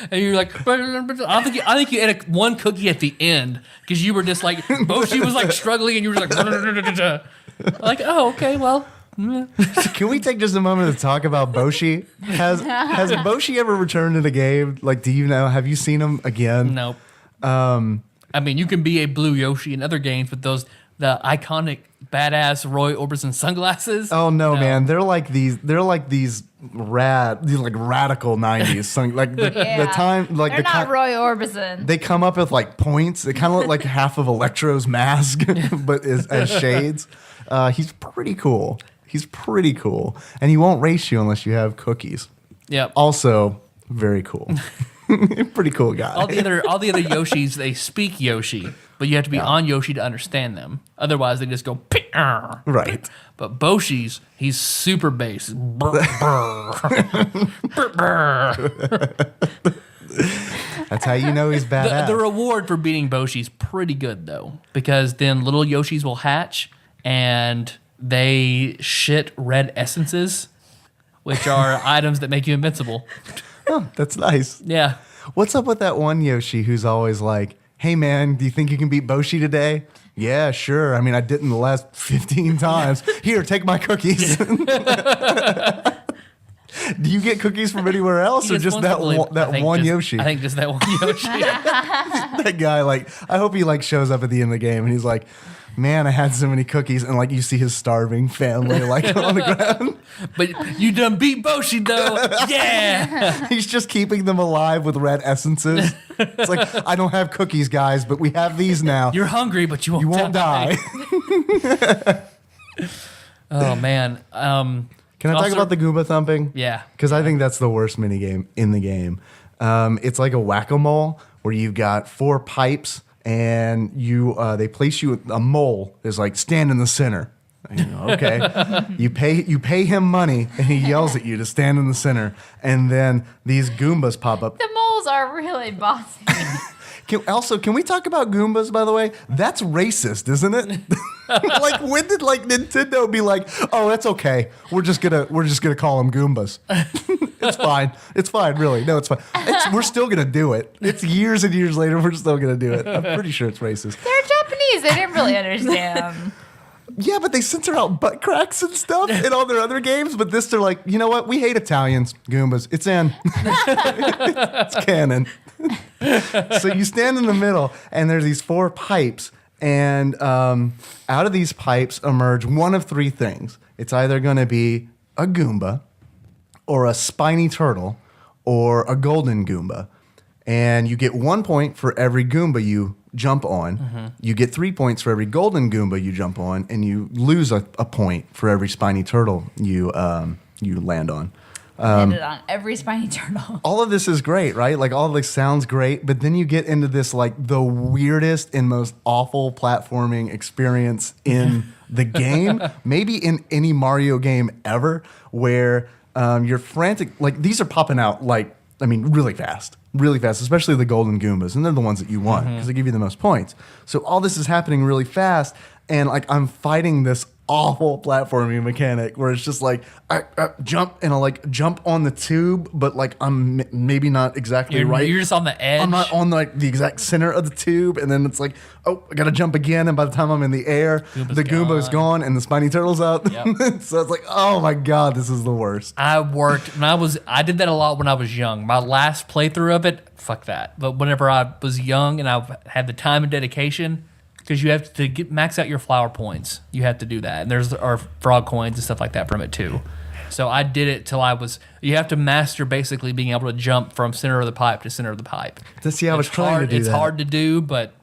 And you're like, I think you ate one cookie at the end because you were just like, Boshi was like struggling and you were just like, oh, okay, well. Can we take just a moment to talk about Boshi? Has Boshi ever returned to the game? Like, do you know? Have you seen him again? Nope. I mean, you can be a blue Yoshi in other games with the iconic badass Roy Orbison sunglasses. Oh no, man! They're like these radical '90s. Like the time, like They're the not Roy Orbison. They come up with like points. They kind of look like half of Electro's mask, but as shades. He's pretty cool. And he won't race you unless you have cookies. Yep. Also, very cool. Pretty cool guy. All the other Yoshis, they speak Yoshi, but you have to be on Yoshi to understand them. Otherwise, they just go Right. But Boshi's, he's super bass. That's how you know he's badass. The reward for beating Boshi's pretty good though, because then little Yoshis will hatch and they shit red essences, which are items that make you invincible. Oh, that's nice. Yeah. What's up with that one Yoshi who's always like, hey man, do you think you can beat Boshi today? Yeah, sure. I mean, I didn't the last 15 times. Here, take my cookies. Do you get cookies from anywhere else or just that one Yoshi? I think just that one Yoshi. That guy, like, I hope he like shows up at the end of the game and he's like, man, I had so many cookies, and like you see his starving family like on the ground. But you done beat Boshi though. Yeah. He's just keeping them alive with red essences. It's like, I don't have cookies, guys, but we have these now. You're hungry, but you won't die. Oh man. Can I talk about the Goomba thumping? Yeah. Because I think that's the worst minigame in the game. It's like a whack-a-mole where you've got 4 pipes and they place you, a mole is like, stand in the center. You know, okay. you pay him money and he yells at you to stand in the center. And then these Goombas pop up. The moles are really bossy. Can we talk about Goombas, by the way? That's racist, isn't it? Like, when did like Nintendo be like, oh, that's okay. We're just gonna call them Goombas. It's fine. Really, no, it's fine. We're still gonna do it. It's years and years later. We're still gonna do it. I'm pretty sure it's racist. They're Japanese. They didn't really understand. Yeah, but they censor out butt cracks and stuff in all their other games. But this, they're like, you know what? We hate Italians. Goombas. It's in. It's canon. So you stand in the middle, and there's these 4 pipes. And out of these pipes emerge one of 3 things. It's either going to be a Goomba, or a spiny turtle, or a golden Goomba. And you get 1 point for every Goomba you jump on. Mm-hmm. You get 3 points for every golden Goomba you jump on, and you lose a point for every spiny turtle you land on. Landed on every spiny turtle. All of this is great, right? Like, all of this sounds great, but then you get into this, like, the weirdest and most awful platforming experience in the game, maybe in any Mario game ever, where you're frantic. Like, these are popping out, like, I mean, really fast, especially the golden Goombas, and they're the ones that you want because they give you the most points. So all this is happening really fast, and like, I'm fighting this awful platforming mechanic where it's just like I jump and I like jump on the tube, but like I'm maybe not exactly right. You're just on the edge. I'm not on like the exact center of the tube, and then it's like, oh, I gotta jump again, and by the time I'm in the air, the Goomba's gone and the spiny turtle's up. Yep. So it's like, oh my god, this is the worst. I did that a lot when I was young. My last playthrough of it, fuck that. But whenever I was young and I had the time and dedication, because you have to max out your flower points. You have to do that. And there's our frog coins and stuff like that from it too. So I did it till you have to master basically being able to jump from center of the pipe to center of the pipe. See, I was trying to do that. It's hard to do, but...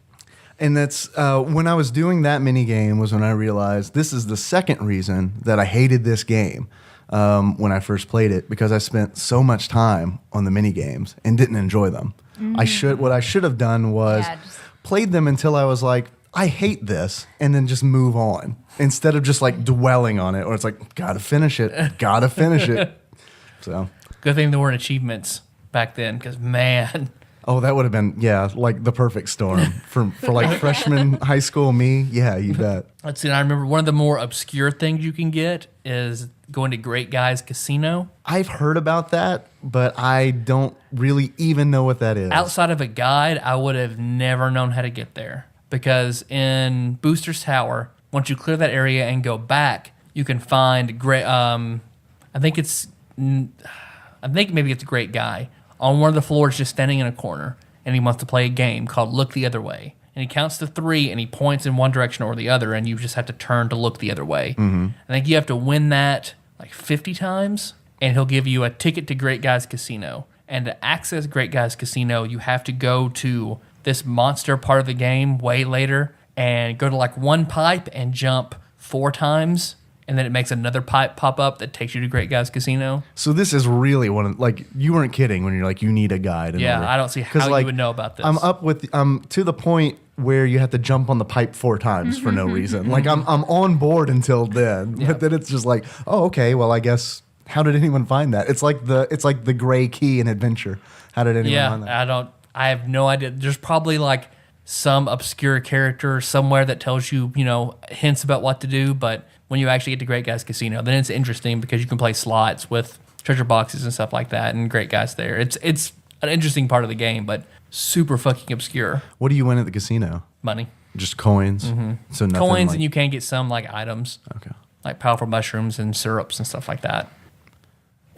And that's, when I was doing that mini game was when I realized this is the second reason that I hated this game when I first played it, because I spent so much time on the mini games and didn't enjoy them. What I should have done was played them until I was like, I hate this, and then just move on instead of just like dwelling on it, or it's like, gotta finish it. So good thing there weren't achievements back then, because man. Oh, that would have been, like the perfect storm for like freshman high school me. Yeah, you bet. Let's see. I remember one of the more obscure things you can get is going to Great Guy's Casino. I've heard about that, but I don't really even know what that is. Outside of a guide, I would have never known how to get there. Because in Booster's Tower, once you clear that area and go back, you can find great. I think maybe it's a Great Guy on one of the floors, just standing in a corner, and he wants to play a game called Look the Other Way. And he counts to 3, and he points in one direction or the other, and you just have to turn to look the other way. Mm-hmm. I think you have to win that like 50 times, and he'll give you a ticket to Great Guy's Casino. And to access Great Guy's Casino, you have to go to this monster part of the game way later and go to like one pipe and jump 4 times, and then it makes another pipe pop up that takes you to Great Guy's Casino. So this is really one of, like, you weren't kidding when you're like, you need a guide. I don't see how you would know about this. I'm to the point where you have to jump on the pipe 4 times for no reason. Like, I'm on board until then, but then it's just like, oh, okay, well, I guess, how did anyone find that? It's like the gray key in Adventure. How did anyone find that? I have no idea. There's probably like some obscure character somewhere that tells you, hints about what to do. But when you actually get to Great Guy's Casino, then it's interesting because you can play slots with treasure boxes and stuff like that, and Great Guy's there. It's an interesting part of the game, but super fucking obscure. What do you win at the casino? Money. Just coins? Mm-hmm. So nothing coins, and you can get some like items. Okay. Like powerful mushrooms and syrups and stuff like that.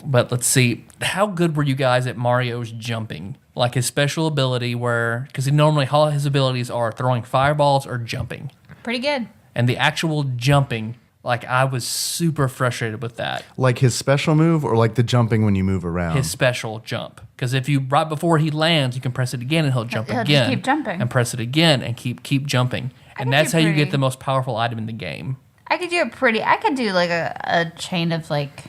But let's see, how good were you guys at Mario's jumping? Like his special ability because normally all his abilities are throwing fireballs or jumping. Pretty good. And the actual jumping, like I was super frustrated with that. Like his special move, or like the jumping when you move around? His special jump. Because if right before he lands, you can press it again and he'll jump again. Just keep jumping. And press it again and keep jumping. And that's how you get the most powerful item in the game. I could do like a chain of like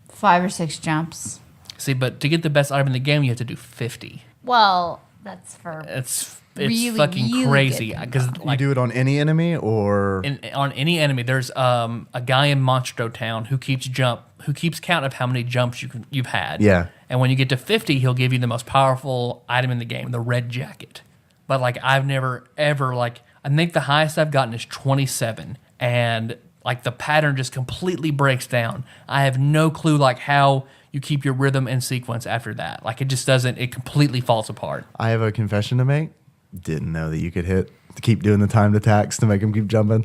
5 or 6 jumps. See, but to get the best item in the game, you have to do 50. Well, that's for it's really, fucking really crazy. Because you do it on any enemy, or on any enemy. There's a guy in Monstro Town who keeps count of how many jumps you've had. Yeah. And when you get to 50, he'll give you the most powerful item in the game, the red jacket. But like I've never ever I think the highest I've gotten is 27, and like the pattern just completely breaks down. I have no clue like how you keep your rhythm and sequence after that. Like it just doesn't. It completely falls apart. I have a confession to make. Didn't know that you could keep doing the timed attacks to make them keep jumping.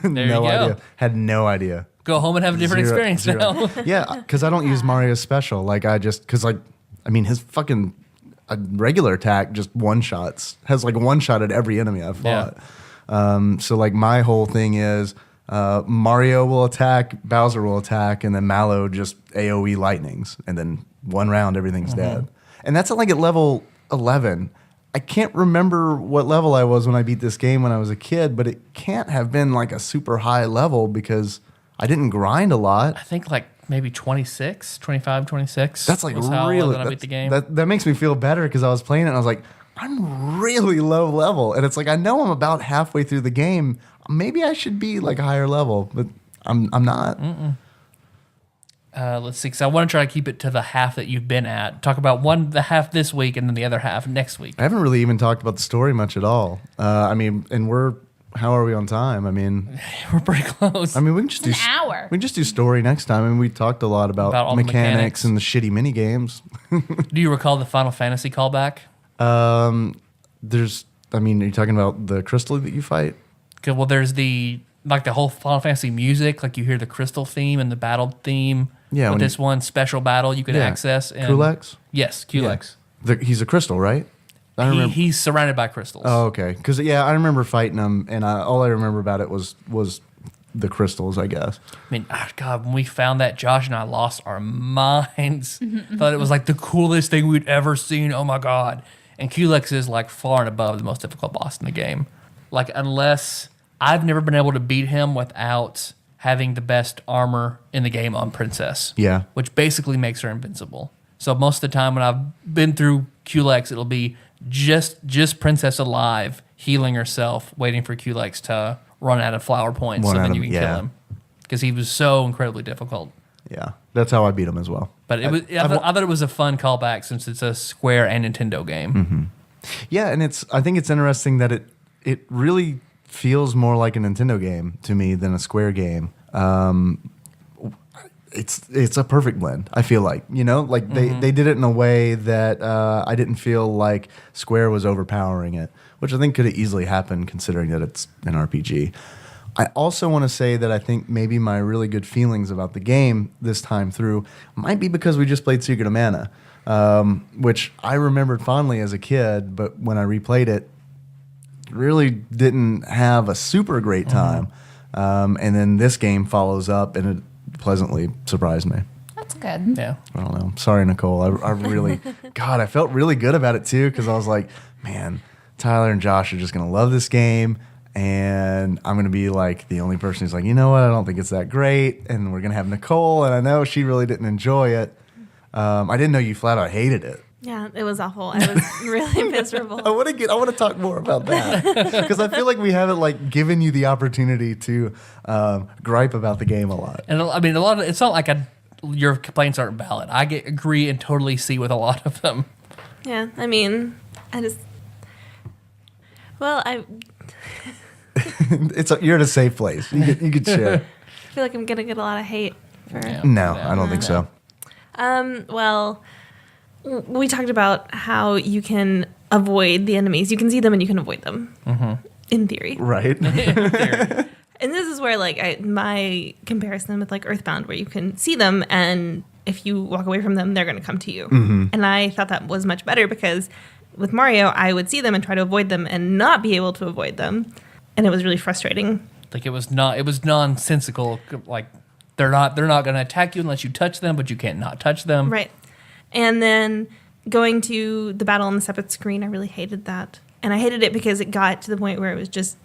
There No you go. idea. Had no idea. Go home and have a different experience Zero. now. Yeah, because I don't use Mario's special. Like his fucking regular attack just has like one shot at every enemy I've fought. So like my whole thing is Mario will attack, Bowser will attack, and then Mallow just AoE lightnings, and then one round everything's dead. And that's like at level 11. I can't remember what level I was when I beat this game when I was a kid, but it can't have been like a super high level because I didn't grind a lot. I think like maybe 26, 25, 26. That's like was how really. I beat the game. That makes me feel better because I was playing it and I was like, I'm really low level, and it's like I know I'm about halfway through the game. Maybe I should be like a higher level, but I'm not. Let's see, because I want to try to keep it to the half that you've been at. Talk about the half this week and then the other half next week. I haven't really even talked about the story much at all. How are we on time? I mean, We're pretty close. we can just An hour. We can just do story next time, and we talked a lot About all the mechanics mechanics. and the shitty mini games. Do you recall the Final Fantasy callback? Are you talking about the crystal that you fight? Okay, well, there's the whole Final Fantasy music. Like you hear the crystal theme and the battle theme. Yeah, With when this one special battle you can access. And Kulex? Yes, Kulex. He's a crystal, right? I remember. He's surrounded by crystals. Oh, okay. Because I remember fighting him, and all I remember about it was the crystals, I guess. I mean, God, when we found that, Josh and I lost our minds. Thought it was like the coolest thing we'd ever seen. Oh my God. And Kulex is like far and above the most difficult boss in the game. Like, unless I've never been able to beat him without having the best armor in the game on Princess. Yeah. Which basically makes her invincible. So most of the time when I've been through Kulex, it'll be just Princess alive, healing herself, waiting for Kulex to run out of flower points so then you can kill him. Because he was so incredibly difficult. Yeah. That's how I beat him as well. But I thought it was a fun callback since it's a Square and Nintendo game. Yeah, and I think it's interesting that it really feels more like a Nintendo game to me than a Square game. It's a perfect blend, I feel like. They did it in a way that I didn't feel like Square was overpowering it, which I think could have easily happened considering that it's an RPG. I also want to say that I think maybe my really good feelings about the game this time through might be because we just played Secret of Mana, which I remembered fondly as a kid, but when I replayed it, really didn't have a super great time. And then this game follows up, and it pleasantly surprised me. That's good. Yeah. I don't know. Sorry, Nicole. I really, God, I felt really good about it too because I was like, man, Tyler and Josh are just going to love this game. And I'm going to be like the only person who's like, you know what? I don't think it's that great. And we're going to have Nicole. And I know she really didn't enjoy it. I didn't know you flat out hated it. Yeah, it was awful. I was really miserable. I want to talk more about that because I feel like we haven't like given you the opportunity to gripe about the game a lot. And I mean, it's not like your complaints aren't valid. I agree and totally see with a lot of them. Yeah, I mean, You're in a safe place. You could share. I feel like I'm gonna get a lot of hate for it. No, I don't think so. Well, we talked about how you can avoid the enemies. You can see them and you can avoid them, in theory. Right. And this is where my comparison with like Earthbound, where you can see them and if you walk away from them, they're going to come to you. And I thought that was much better because with Mario, I would see them and try to avoid them and not be able to avoid them, and it was really frustrating. Like it was nonsensical. Like they're not going to attack you unless you touch them, but you can't not touch them. Right. And then going to the battle on the separate screen, I really hated that. And I hated it because it got to the point where it was just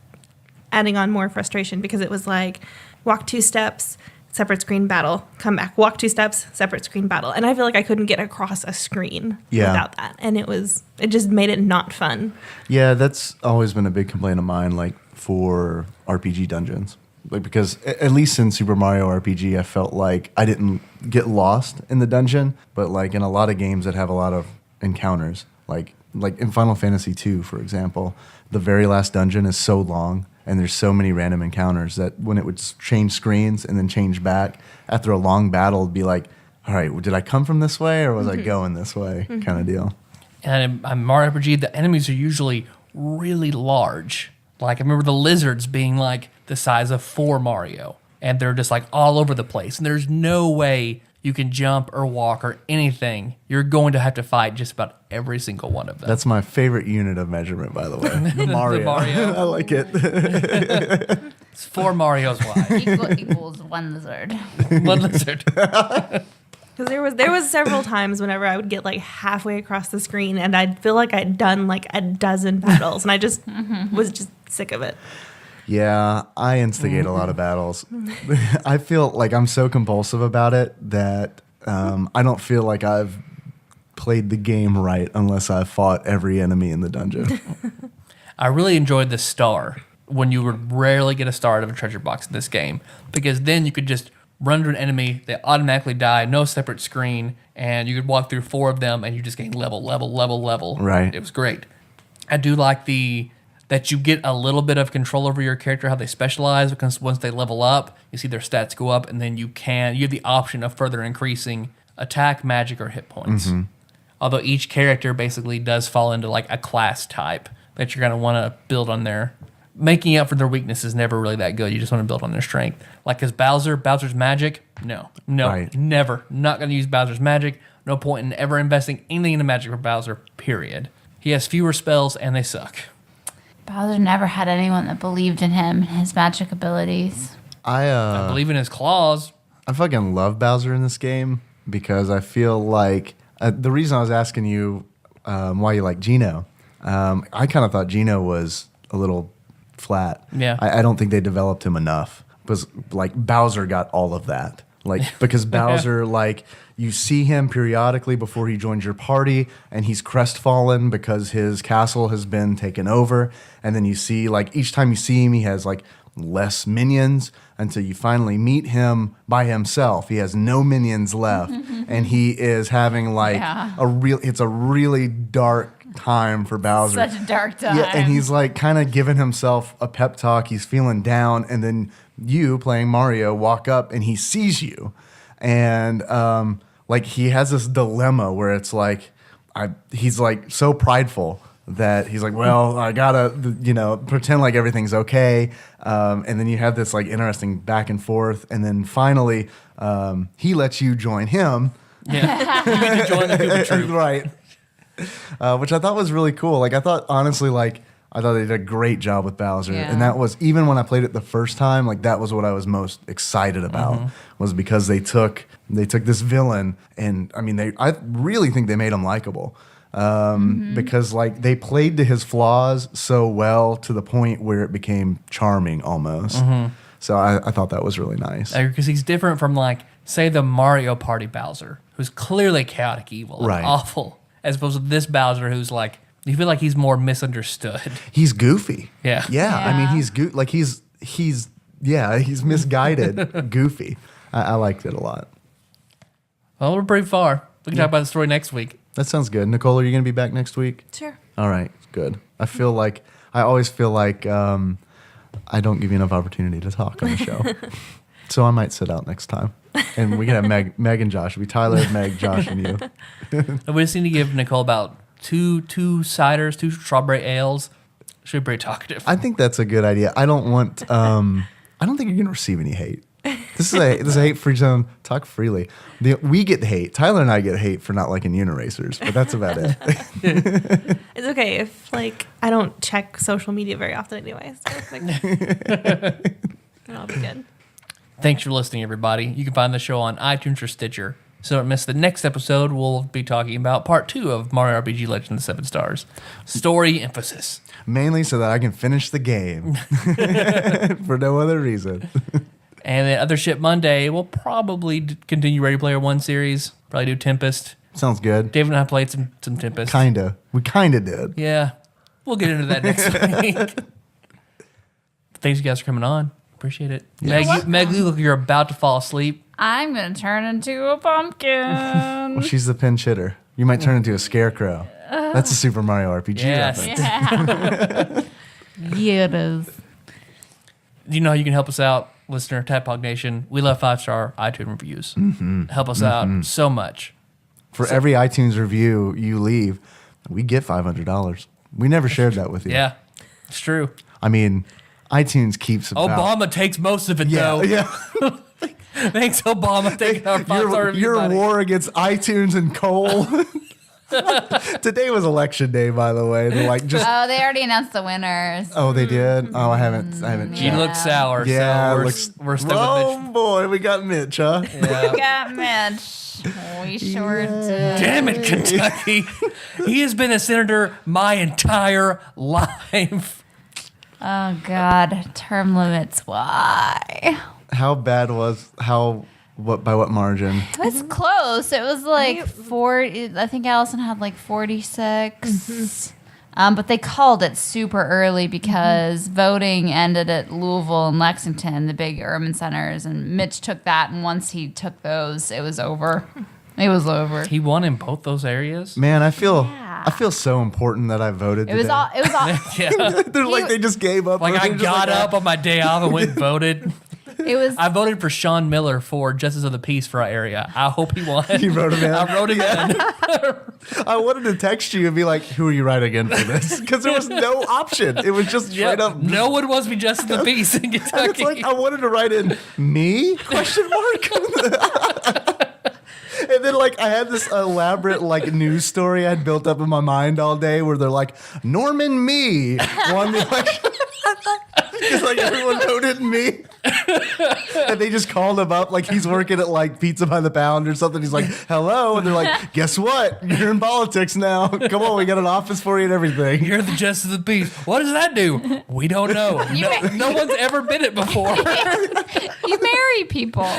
adding on more frustration because it was like, walk 2 steps, separate screen battle, come back, walk 2 steps, separate screen battle. And I feel like I couldn't get across a screen without that. And it just made it not fun. Yeah, that's always been a big complaint of mine, like for RPG dungeons. Like because at least in Super Mario RPG, I felt like I didn't get lost in the dungeon, but like in a lot of games that have a lot of encounters, Like in Final Fantasy II, for example, the very last dungeon is so long and there's so many random encounters that when it would change screens and then change back, after a long battle, it'd be like, all right, did I come from this way or was I going this way kind of deal. And in Mario RPG, the enemies are usually really large. Like, I remember the lizards being like the size of 4 Mario. And they're just like all over the place. And there's no way you can jump or walk or anything. You're going to have to fight just about every single one of them. That's my favorite unit of measurement, by the way. The Mario. The Mario. I like it. It's 4 Marios wide. Equals 1 lizard. 1 lizard. Because there was several times whenever I would get like halfway across the screen and I'd feel like I'd done like a dozen battles and I just was just sick of it. Yeah, I instigate a lot of battles. I feel like I'm so compulsive about it that I don't feel like I've played the game right unless I've fought every enemy in the dungeon. I really enjoyed the star when you would rarely get a star out of a treasure box in this game because then you could just run to an enemy, they automatically die, no separate screen, and you could walk through 4 of them and you just gain level. Right. It was great. I do like that you get a little bit of control over your character, how they specialize, because once they level up, you see their stats go up, and then you have the option of further increasing attack, magic, or hit points. Mm-hmm. Although each character basically does fall into like a class type that you're going to want to build on their. Making up for their weakness is never really that good. You just want to build on their strength. Like, because Bowser's magic, no, Right. never. Not going to use Bowser's magic. No point in ever investing anything into magic for Bowser, period. He has fewer spells, and they suck. Bowser never had anyone that believed in him and his magic abilities. I believe in his claws. I fucking love Bowser in this game because I feel like the reason I was asking you why you like Geno, I kind of thought Geno was a little flat. Yeah. I don't think they developed him enough because like Bowser got all of that. Like because Bowser, like you see him periodically before he joins your party and he's crestfallen because his castle has been taken over. And then you see like each time you see him, he has like less minions until you finally meet him by himself. He has no minions left. And he is having like it's a really dark time for Bowser. Such a dark time. Yeah, and he's like kind of giving himself a pep talk. He's feeling down, and then you playing Mario walk up and he sees you, and like he has this dilemma where it's like he's like so prideful that he's like, well, I gotta pretend like everything's okay, and then you have this like interesting back and forth, and then finally he lets you join him. Yeah, you get to join the Koopa troop. Right. Which I thought was really cool. Like I thought they did a great job with Bowser, and that was even when I played it the first time. Like that was what I was most excited about was because they took this villain, and I mean I really think they made him likable because like they played to his flaws so well to the point where it became charming almost. So I thought that was really nice because he's different from like say the Mario Party Bowser, who's clearly chaotic evil and awful. As opposed to this Bowser, who's like, you feel like he's more misunderstood. He's goofy. Yeah. I mean, he's misguided, goofy. I liked it a lot. Well, we're pretty far. We can talk about the story next week. That sounds good. Nicole, are you going to be back next week? Sure. All right, good. I always feel like I don't give you enough opportunity to talk on the show. So I might sit out next time. And we can have Meg and Josh. It'll be Tyler, Meg, Josh, and you. We just need to give Nicole about two ciders, 2 strawberry ales. She'll be pretty talkative. I think that's a good idea. I don't want. I don't think you're gonna receive any hate. This is a hate-free zone. Talk freely. We get hate. Tyler and I get hate for not liking Uniracers, but that's about it. It's okay if like I don't check social media very often anyway. So like, it'll be good. Thanks for listening, everybody. You can find the show on iTunes or Stitcher. So don't miss the next episode. We'll be talking about part 2 of Mario RPG Legend of the 7 Stars. Story emphasis. Mainly so that I can finish the game. For no other reason. And then Other Shit Monday, we'll probably continue Ready Player One series. Probably do Tempest. Sounds good. David and I played some Tempest. Kinda. We kinda did. Yeah. We'll get into that next week. Thanks you guys for coming on. Appreciate it. Meg, you look like you're about to fall asleep. I'm going to turn into a pumpkin. Well, she's the pinch hitter. You might turn into a scarecrow. That's a Super Mario RPG Yes. reference. Yeah, it is. You know how you can help us out, listener, TADPOG Nation? We love 5-star iTunes reviews. Help us out so much. For every iTunes review you leave, we get $500. We never shared that with you. Yeah, it's true. I mean, iTunes keeps about... Obama takes most of it, though. Yeah. Thanks, Obama, taking our 5-star review Your money. war against iTunes and coal. Today was election day, by the way. They're like just... Oh, they already announced the winners. Oh, they did? Oh, I haven't She Yeah. looks sour, Yeah, so looks... we're stuck with Oh, boy, we got Mitch, huh? Mitch. Yeah. Got Mitch. We sure did. Damn it, Kentucky. He has been a senator my entire life. Oh, God. Term limits. Why? How bad was... by what margin? It was close. It was like 40. I think Allison had like 46. But they called it super early because voting ended at Louisville and Lexington, the big urban centers. And Mitch took that. And once he took those, it was over. It was over. He won in both those areas? Man, I feel Yeah. so important that I voted It was today. all. It was all. Yeah. They're like, they just gave up. Like, I They're just got like, up on my day off and went and voted. It was. I voted for Sean Miller for Justice of the Peace for our area. I hope he won. You wrote him in? I wrote him in. I wanted to text you and be like, who are you writing in for this? Because there was no option. It was just straight up. No one wants to be Justice of the Peace in And it's Kentucky. like, I wanted to write in, me? Question mark. And then, like, I had this elaborate, like, news story I'd built up in my mind all day where they're like, Norman Me won the election. Because, like, everyone voted me. And they just called him up, like, he's working at, like, Pizza by the Pound or something. He's like, hello. And they're like, guess what? You're in politics now. Come on, we got an office for you and everything. You're the Justice of the Peace. What does that do? We don't know. No one's ever been it before. You marry people.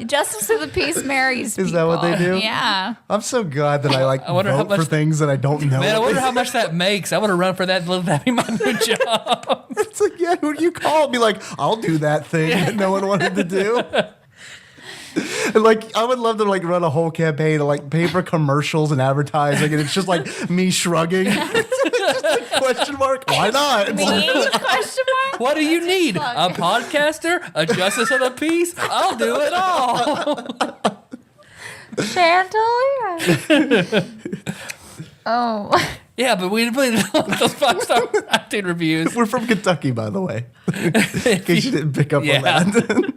Justice of the Peace marries people. Is that what they do? Yeah. I'm so glad that I, like, I wonder how vote for much- things that I don't know. Man, I what wonder they how much that makes. I want to run for that. Let that be my new job. It's like, yeah, who do you call? Be like, I'll do that thing that no one wanted to do. And like, I would love to like run a whole campaign of like paper commercials and advertising, and it's just like me shrugging. Just like, question mark? Why not? It's like, Me? Question mark? What do you need? A podcaster? A Justice of the Peace? I'll do it all. Chandelier. Oh. Yeah, but we didn't put those 5-star iTunes reviews. we're from Kentucky, by the way. In case you didn't pick up on that.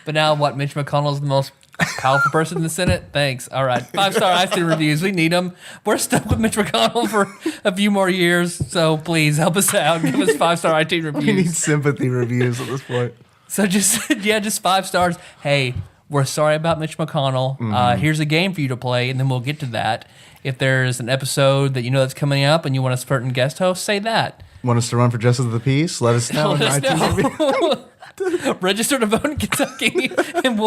But now what? Mitch McConnell's the most powerful person in the Senate? Thanks. All right. 5-star iTunes reviews. We need them. We're stuck with Mitch McConnell for a few more years. So please help us out. Give us 5-star iTunes We need reviews. sympathy reviews at this point. So just 5 stars. Hey, we're sorry about Mitch McConnell. Here's a game for you to play, and then we'll get to that. If there's an episode that you know that's coming up and you want a certain guest host, say that. Want us to run for Justice of the Peace? Let us know. Let us know. Register to vote in Kentucky, and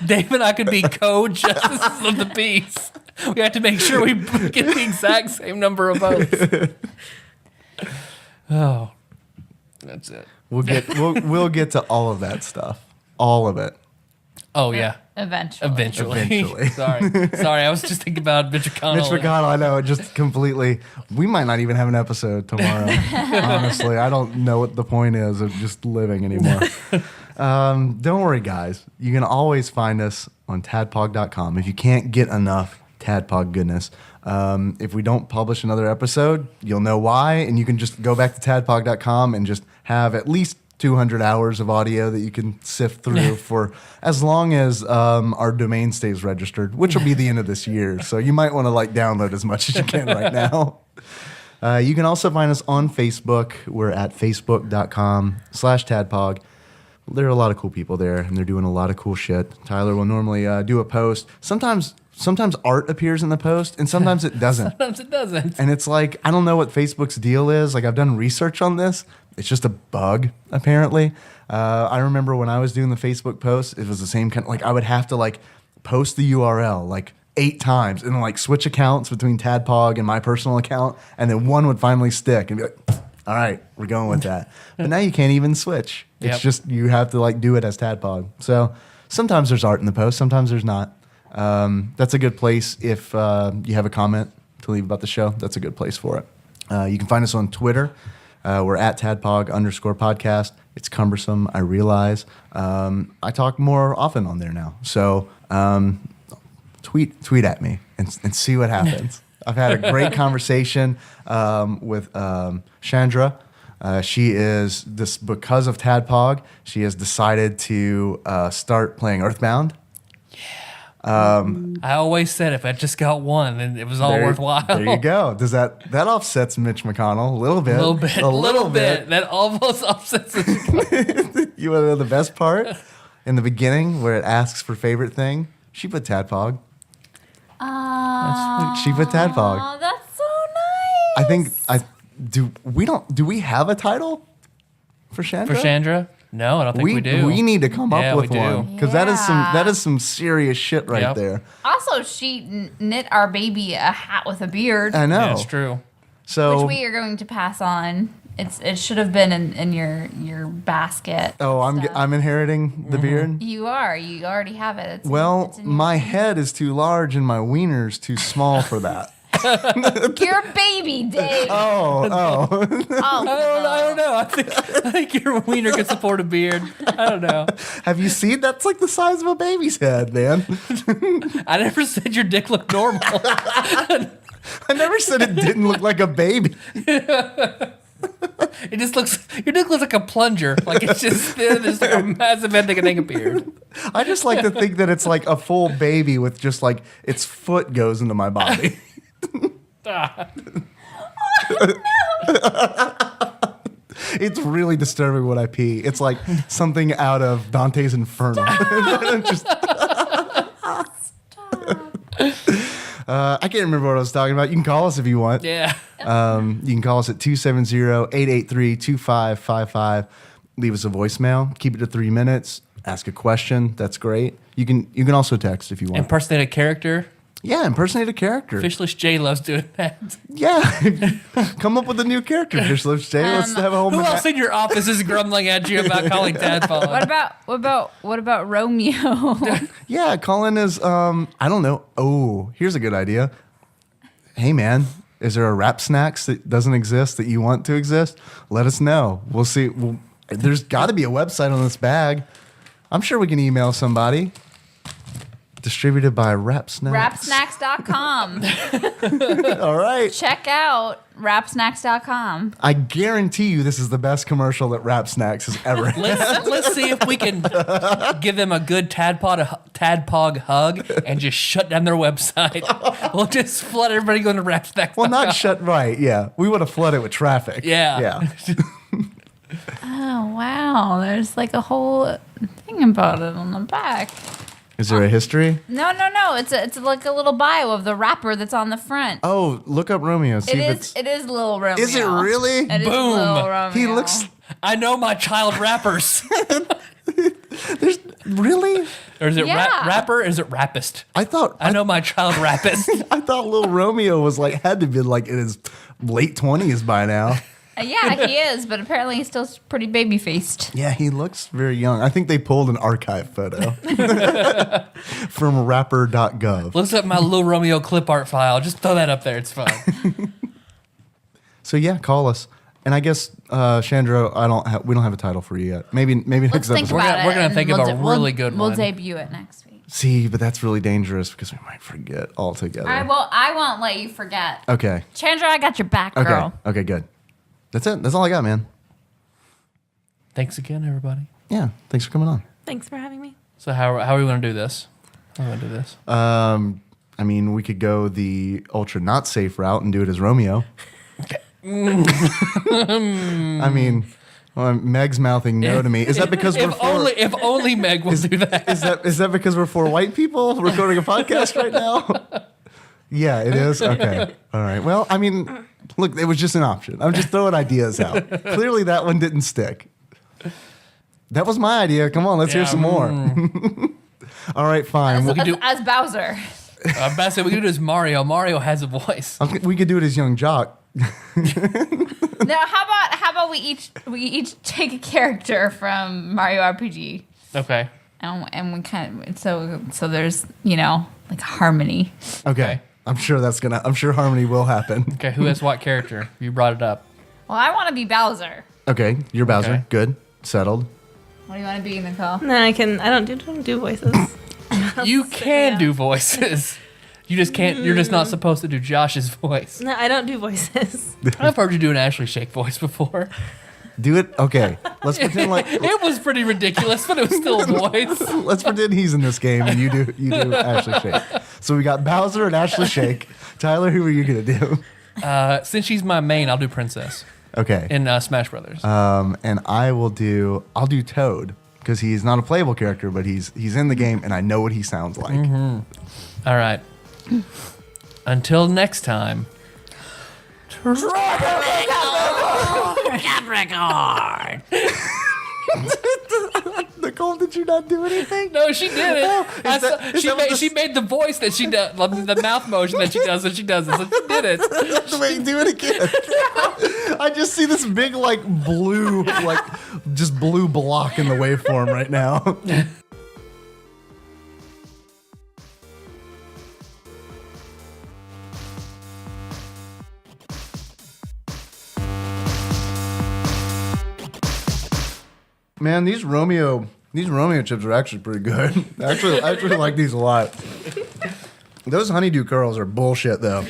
Dave and I could be co-justices of the peace. We have to make sure we get the exact same number of votes. Oh, that's it. We'll get to all of that stuff. All of it. Oh, yeah. Eventually. Sorry, I was just thinking about Mitch McConnell. Mitch McConnell, I know, just completely. We might not even have an episode tomorrow. Honestly, I don't know what the point is of just living anymore. Don't worry, guys. You can always find us on tadpog.com if you can't get enough Tadpog goodness. If we don't publish another episode, you'll know why, and you can just go back to tadpog.com and just have at least 200 hours of audio that you can sift through for as long as our domain stays registered, which will be the end of this year. So you might want to like download as much as you can right now. You can also find us on Facebook. We're at facebook.com/tadpog. There are a lot of cool people there, and they're doing a lot of cool shit. Tyler will normally do a post. Sometimes art appears in the post, and sometimes it doesn't. Sometimes it doesn't. And it's like, I don't know what Facebook's deal is. Like, I've done research on this. It's just a bug, apparently. I remember when I was doing the Facebook posts, it was the same kind of, like, I would have to, like, post the URL, like, 8 times and, like, switch accounts between Tadpog and my personal account, and then one would finally stick and be like, all right, we're going with that. But now you can't even switch. It's Yep. just, you have to, like, do it as Tadpog. So sometimes there's art in the post, sometimes there's not. That's a good place if you have a comment to leave about the show, that's a good place for it. You can find us on Twitter. We're at @tadpog_podcast. It's cumbersome, I realize. I talk more often on there now. So tweet at me and see what happens. I've had a great conversation with Chandra. She is this because of Tadpog. She has decided to start playing Earthbound. I always said if I just got one, then it was all worthwhile. There you go. Does that offsets Mitch McConnell a little bit? A little bit. That almost offsets it. You want to know the best part? In the beginning, where it asks for favorite thing, she put Tadpog. She put Tadpog. Oh, that's so nice. I think do we have a title for Chandra? For Chandra? No, I don't think we do. We need to come up with we do. one because that is some serious shit right there. Also, she knit our baby a hat with a beard, I know. Yeah, it's true. So which we are going to pass on. It should have been in your basket. Oh, I'm inheriting the beard. You are. You already have it. It's Well, in your my teeth. head is too large and my wiener's too small for that. You're a baby, Dave. Oh. Oh, I don't know. I think your wiener could support a beard. I don't know. Have you seen? That's like the size of a baby's head, man. I never said your dick looked normal. I never said it didn't look like a baby. It just looks. Your dick looks like a plunger. Like it's just there's like a massive head that can hang a beard. I just like to think that it's like a full baby with just like its foot goes into my body. It's really disturbing when I pee. It's like something out of Dante's Inferno. Just, I can't remember what I was talking about. You can call us if you want. Yeah. You can call us at 270-883-2555. Leave us a voicemail. Keep it to 3 minutes. Ask a question. That's great. You can also text if you want. Impersonate a character. Yeah, impersonate a character. Fishless J loves doing that. Yeah. Come up with a new character, Fishless J. Let's have a whole Who else in your office is grumbling at you about calling Tadpog? What about Romeo? Yeah, Colin is I don't know. Oh, here's a good idea. Hey man, is there a Rap Snacks that doesn't exist that you want to exist? Let us know. We'll see. There's got to be a website on this bag. I'm sure we can email somebody. Distributed by Rap Snacks. Rapsnacks.com. All right. Check out rapsnacks.com. I guarantee you this is the best commercial that Rap Snacks has ever had. Let's see if we can give them a good Tadpog hug and just shut down their website. We'll just flood everybody going to Rapsnacks. Well, not shut right. Yeah. We would have flooded with traffic. Yeah. Yeah. Oh, wow. There's like a whole thing about it on the back. Is there a history? No. It's like a little bio of the rapper that's on the front. Oh, look up Romeo. See if it's. It is Lil Romeo. Is it really? It is Boom. Lil Romeo. He looks. I know my child rappers. There's really. Or is it Yeah. rapper? Or is it rappist? I thought. I know my child rappist. I thought Lil Romeo was like had to be like in his late 20s by now. Yeah, he is, but apparently he's still pretty baby faced. Yeah, he looks very young. I think they pulled an archive photo from rapper.gov. Looks up my Lil Romeo clip art file. Just throw that up there. It's fine. So yeah, call us. And I guess Chandra, we don't have a title for you yet. Maybe Let's next think episode. about it. We're gonna and think of a we'll really good We'll one. debut it next week. See, but that's really dangerous because we might forget altogether. I won't let you forget. Okay. Chandra, I got your back, Okay. girl. Okay, good. That's it. That's all I got, man. Thanks again, everybody. Yeah. Thanks for coming on. Thanks for having me. So how are we going to do this? How are we going to do this? I mean, we could go the ultra not safe route and do it as Romeo. I mean, Meg's mouthing no to me. Is that because we're four? If only Meg will do that. Is that because we're four white people recording a podcast right now? Yeah, it is. Okay. All right. Well, I mean, look, it was just an option. I'm just throwing ideas out. Clearly, that one didn't stick. That was my idea. Come on, let's hear some more. All right, fine. As Bowser. Best we could do is Mario. Mario has a voice. We could do it as Young Jock. No, how about we each take a character from Mario RPG, Okay. and we kind of so there's like harmony. Okay. I'm sure harmony will happen. Okay, who has what character? You brought it up. Well, I want to be Bowser. Okay, you're Bowser. Okay. Good. Settled. What do you want to be, Nicole? No, I don't do voices. You can do voices. You just can't. You're just not supposed to do Josh's voice. No, I don't do voices. I've heard you do an Ashley Shake voice before. Do it. Okay. Let's pretend like It was pretty ridiculous, but it was still a voice. let's pretend he's in this game and you do Ashley Shake. So we got Bowser and Ashley Shake. Tyler, who are you gonna do? Since she's my main, I'll do Princess Okay. in Smash Brothers. And I'll do Toad because he's not a playable character, but he's in the game and I know what he sounds like. All right. Until next time. Capricorn. Nicole, did you not do anything? No, she did it. She made the voice that she does, the mouth motion that she does when she does it. So she did it. Wait, do it again. I just see this big blue block in the waveform right now. Man, these Romeo chips are actually pretty good. I actually like these a lot. Those honeydew curls are bullshit though.